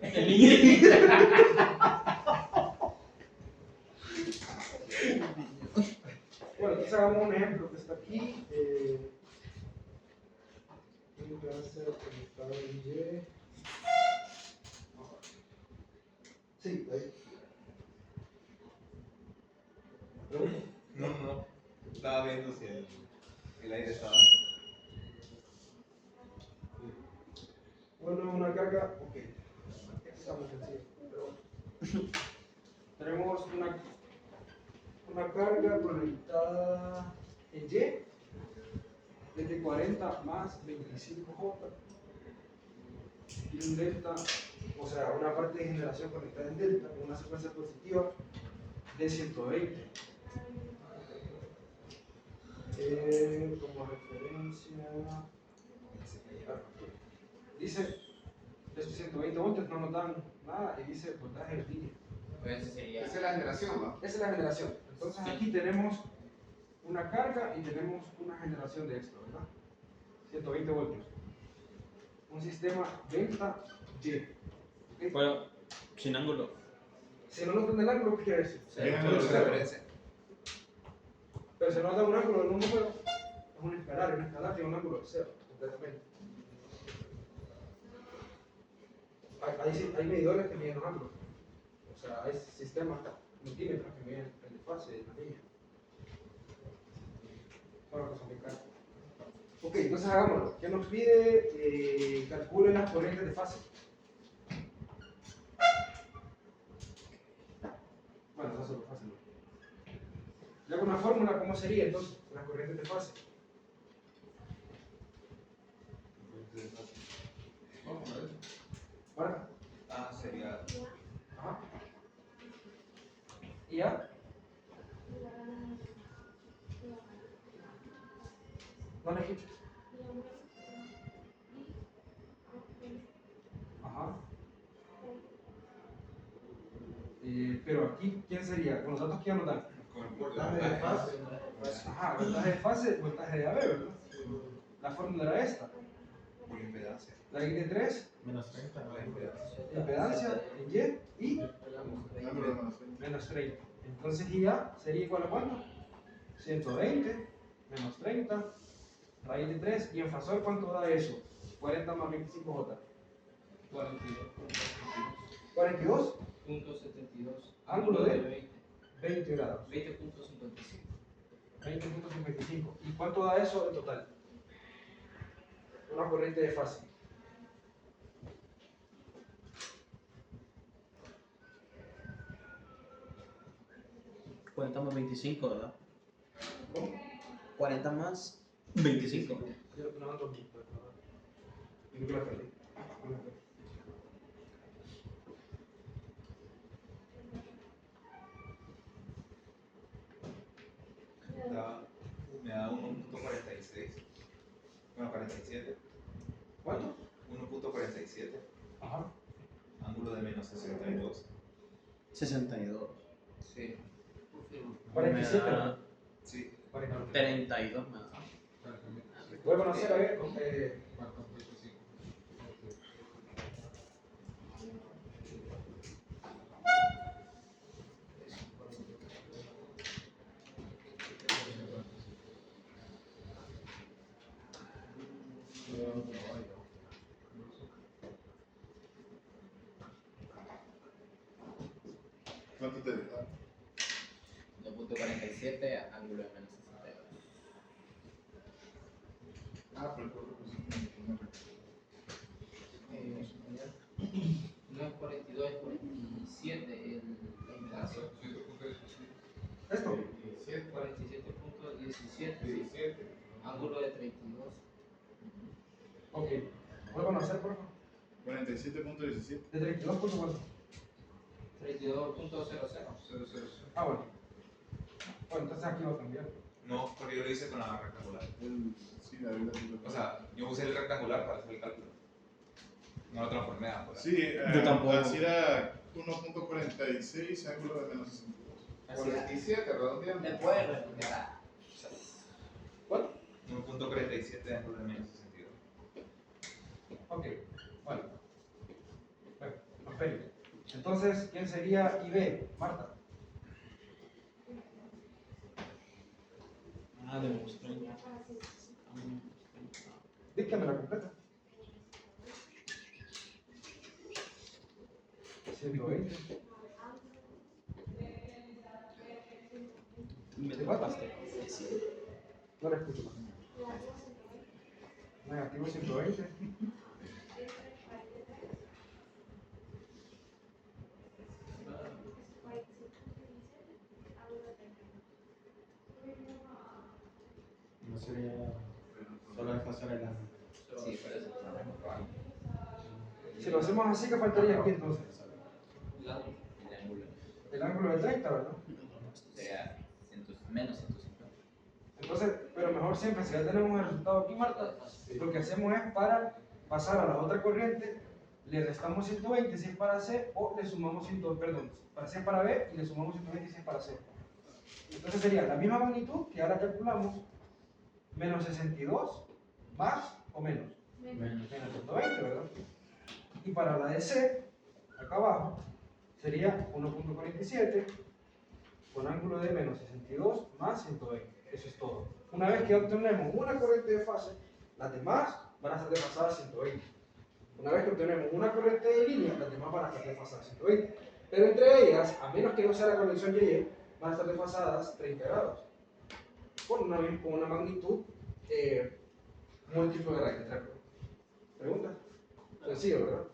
El niño. Bueno, entonces hagamos un ejemplo que está aquí. Tengo que hacer conectado en Y. Sí, ahí. No. Estaba viendo si el aire estaba. Bueno, una carga, ok. Está muy sencillo, pero tenemos una carga conectada en Y desde 40 más 25J y un delta, o sea, una parte de generación conectada en delta con una secuencia positiva de 120. Como referencia, dice estos 120 voltios no nos dan nada y dice voltaje de línea. Pues ese sería. Esa es la generación, ¿no? Esa es la generación. Entonces aquí tenemos una carga y tenemos una generación de extra, ¿verdad? 120 voltios. Un sistema delta Y. ¿Okay? Bueno, sin ángulo. Si no nos dan el ángulo, ¿qué quiere decir? Sería Bien, ángulo de cero. referencia. Pero si nos da un ángulo en un número, es un escalar, y un escalar tiene un ángulo de 0, completamente. Hay medidores que miden los ángulos. O sea, hay sistemas multímetros que miden el desfase de la línea. Son las cosas muy caras. Ok, entonces hagámoslo. ¿Qué nos pide? Calcule las corrientes de fase. Bueno, eso es súper fácil. Le hago una fórmula, ¿cómo sería entonces las corrientes de fase? Marca. Sería Ajá. ¿Y A? No le escucho. Ajá. Pero aquí, ¿quién sería? Con los datos que ya nos dan. Con el Voltaje de fase. Ajá, voltaje de fase, voltaje de AB, ¿verdad? La fórmula era esta. Por impedancia. La I de 3, Menos 30. La impedancia. impedancia en Y Ángulo de menos 30. menos 30. Entonces IA sería igual a cuánto? 120 menos 30 raíz de 3. ¿Y en fasor cuánto da eso? 40 más 25J. 42. 42.72. Ángulo de 20. 20 grados. 20.55. 20.55. ¿Y cuánto da eso en total? Una corriente de fase. ¿40 más 25, ¿verdad? ¿Cómo? 40 más 25. Creo que no ando bien, pero creo que la perdí. Me da 1.46. Bueno, 47. ¿Cuánto? 1.47. Ajá. Ángulo de menos 62. 62. Sí. Confirmo. 47. Me da Sí. 32 me da. Vuelvo a hacer a ver. ¿Cuánto te da? 2.47, ángulo de menos 62. Ah, pero el cuerpo pues, No es 42, es 47 la impedancia. Esto. 47.17. Ángulo de 32. Ok. Vuelvo a hacer, por favor. 47.17. De 32 por cuánto. 32.00. Ah, bueno. Bueno, entonces aquí va a cambiar. No, porque yo lo hice con la rectangular. Sí, la verdad. O sea, yo usé el rectangular para hacer el cálculo. No lo transformé a fuera. Sí, Yo tampoco. así era 1.46, ángulo de menos 62. 47, redondeando. ¿Me puedes redondear? ¿Cuánto? 1.47 ángulo de menos 62. Ok. Bueno. Bueno, perfecto. Entonces, ¿quién sería IB? Marta. Ah, demostré ya. Dígame la completa. 120. Me ¿De cuánto? No la escucho más. Negativo 120. No sería solo desfasar el ángulo. Sí, pero eso Si lo hacemos así, ¿qué faltaría aquí entonces? el ángulo. El ángulo de 30, ¿verdad? Sería menos 150. Entonces, pero mejor siempre, si ya tenemos el resultado aquí, Marta, lo que hacemos es para pasar a la otra corriente, le restamos 120 si es para C, o le sumamos 120, perdón, para C es para B y le sumamos 120 si es para C. Entonces sería la misma magnitud que ahora calculamos, menos 62, más o menos. Menos 120, ¿verdad? Y para la de C, acá abajo, sería 1.47 con ángulo de menos 62 más 120. Eso es todo. Una vez que obtenemos una corriente de fase, las demás van a estar desfasadas 120. Una vez que obtenemos una corriente de línea, las demás van a estar desfasadas 120. Pero entre ellas, a menos que no sea la conexión YY, van a estar desfasadas 30 grados. Con una magnitud múltiplo de raíz de 3. ¿Preguntas? Sencillo, ¿verdad?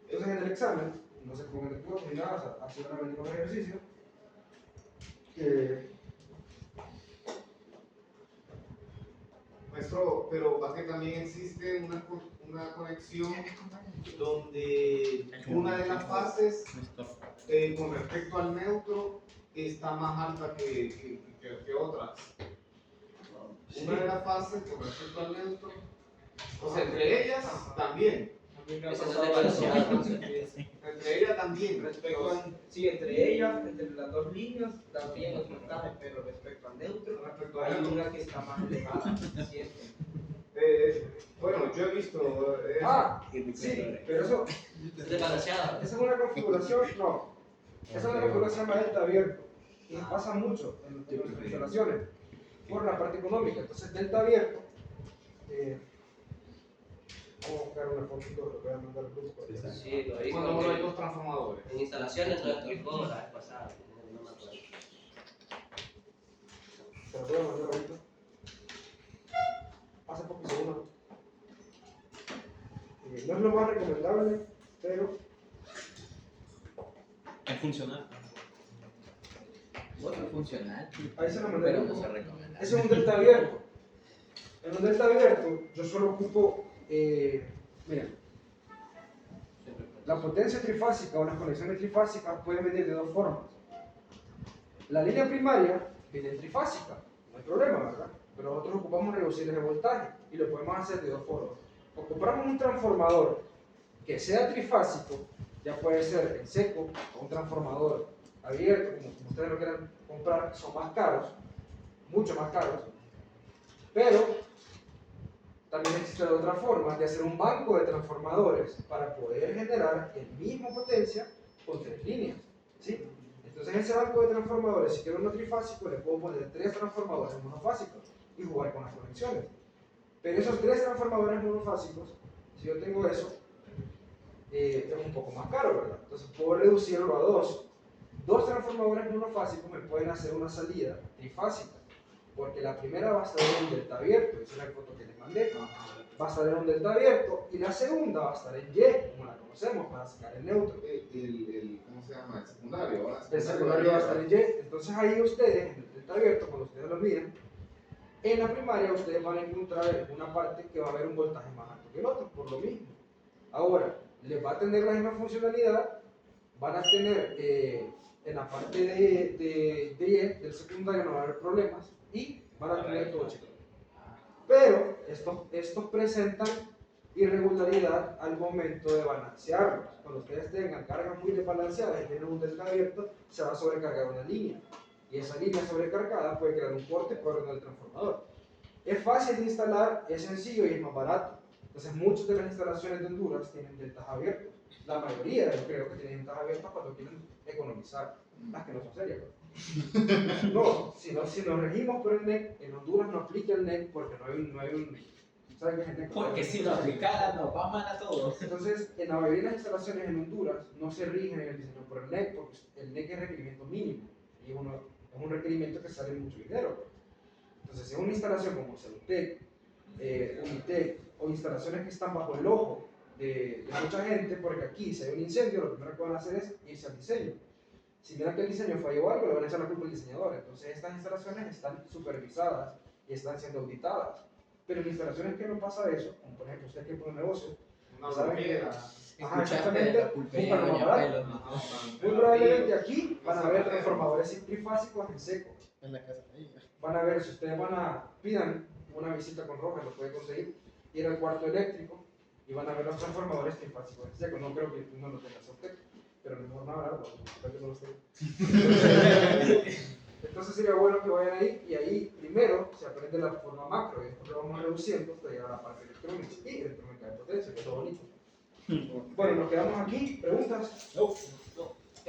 Entonces en el examen, no se pongan nerviosos ni nada, así van a venir con el ejercicio. Maestro, pero va que también existe una conexión donde una de las fases con respecto al neutro está más alta que otras. Una de las fases con respecto al neutro, o sea, entre ellas también. Esa no es balanceada. Entre ellas también. Sí, entre ellas, entre las dos líneas, también los montajes, pero respecto al neutro, hay una que está más elevada, siempre. Bueno, yo he visto. Sí, pero eso. Es desbalanceada. Esa es una configuración, no. Esa es una configuración más delta abierto. Y pasa mucho en nuestras instalaciones por la parte económica. Entonces, delta abierto. Vamos a buscar una fotito, lo voy a mandar al grupo. Sí, lo he Cuando visto. hay dos transformadores. En instalaciones nos explicó la vez pasada. No me acuerdo. Se lo voy a mandar ahorita. Hace poco hice uno. No es lo más recomendable, pero Es funcional. Otro funcional, ahí se lo mandé. pero no se recomienda. Ese es un delta abierto. En un delta abierto, yo solo ocupo, mira, la potencia trifásica o las conexiones trifásicas pueden venir de dos formas. La línea primaria viene trifásica, no hay problema, ¿verdad? Pero nosotros ocupamos reducir el voltaje y lo podemos hacer de dos formas. O compramos un transformador que sea trifásico, ya puede ser en seco o un transformador abierto, como ustedes lo quieran comprar, son más caros, mucho más caros, pero también existe otra forma de hacer un banco de transformadores para poder generar el mismo potencia con 3 líneas, ¿sí? Entonces ese banco de transformadores, si quiero uno trifásico, le puedo poner 3 transformadores monofásicos y jugar con las conexiones. Pero esos 3 transformadores monofásicos, si yo tengo eso, es un poco más caro, ¿verdad? Entonces puedo reducirlo a 2. 2 transformadores monofásicos me pueden hacer una salida trifásica, porque la primera va a estar en un delta abierto, esa es la foto que les mandé, va a estar en un delta abierto, y la segunda va a estar en Y, como la conocemos, para sacar el neutro. ¿Cómo se llama? El secundario. ¿Verdad? El secundario va a estar en Y, entonces ahí ustedes, en el delta abierto, cuando ustedes lo miden, en la primaria ustedes van a encontrar una parte que va a haber un voltaje más alto que el otro, por lo mismo. Ahora, les va a tener la misma funcionalidad, van a tener en la parte de Y, del secundario no va a haber problemas y van a tener todo chico. Pero estos presentan irregularidad al momento de balancearlos. Cuando ustedes tengan cargas muy desbalanceadas y tienen un delta abierto, se va a sobrecargar una línea. Y esa línea sobrecargada puede crear un corte por orden del transformador. Es fácil de instalar, es sencillo y es más barato. Entonces muchas de las instalaciones de Honduras tienen deltas abiertos. La mayoría, yo creo que tienen deltas abiertas cuando quieren economizar. Las que no son serias. No, si nos regimos por el NEC, en Honduras no aplica el NEC porque no hay un ¿saben qué gente? Porque si lo aplicara nos va mal a todos. Entonces, en la mayoría de las instalaciones en Honduras no se rigen en el diseño por el NEC porque el NEC es requerimiento mínimo y es un requerimiento que sale mucho dinero. Entonces, si es una instalación como Ceutec, Unitec o instalaciones que están bajo el ojo de mucha gente, porque aquí si hay un incendio lo primero que van a hacer es irse al diseño. Si miran que el diseño falló algo, le van a echar la culpa al diseñador. Entonces estas instalaciones están supervisadas y están siendo auditadas. Pero en instalaciones que no pasa eso, como por ejemplo usted que pone un negocio, saben que exactamente, muy probablemente aquí van a haber transformadores trifásicos en seco. En la casa de ella. Van a ver, si ustedes pidan una visita con Roja, lo pueden conseguir, ir al cuarto eléctrico y van a ver los transformadores trifásicos en seco. No creo que uno lo tenga usted, pero mejor no hablar, porque no lo sé. Entonces sería bueno que vayan ahí y ahí primero se aprende la forma macro y después lo vamos reduciendo hasta llegar a la parte electrónica y electrónica de potencia, que es lo bonito. Bueno, nos quedamos aquí. ¿Preguntas? No.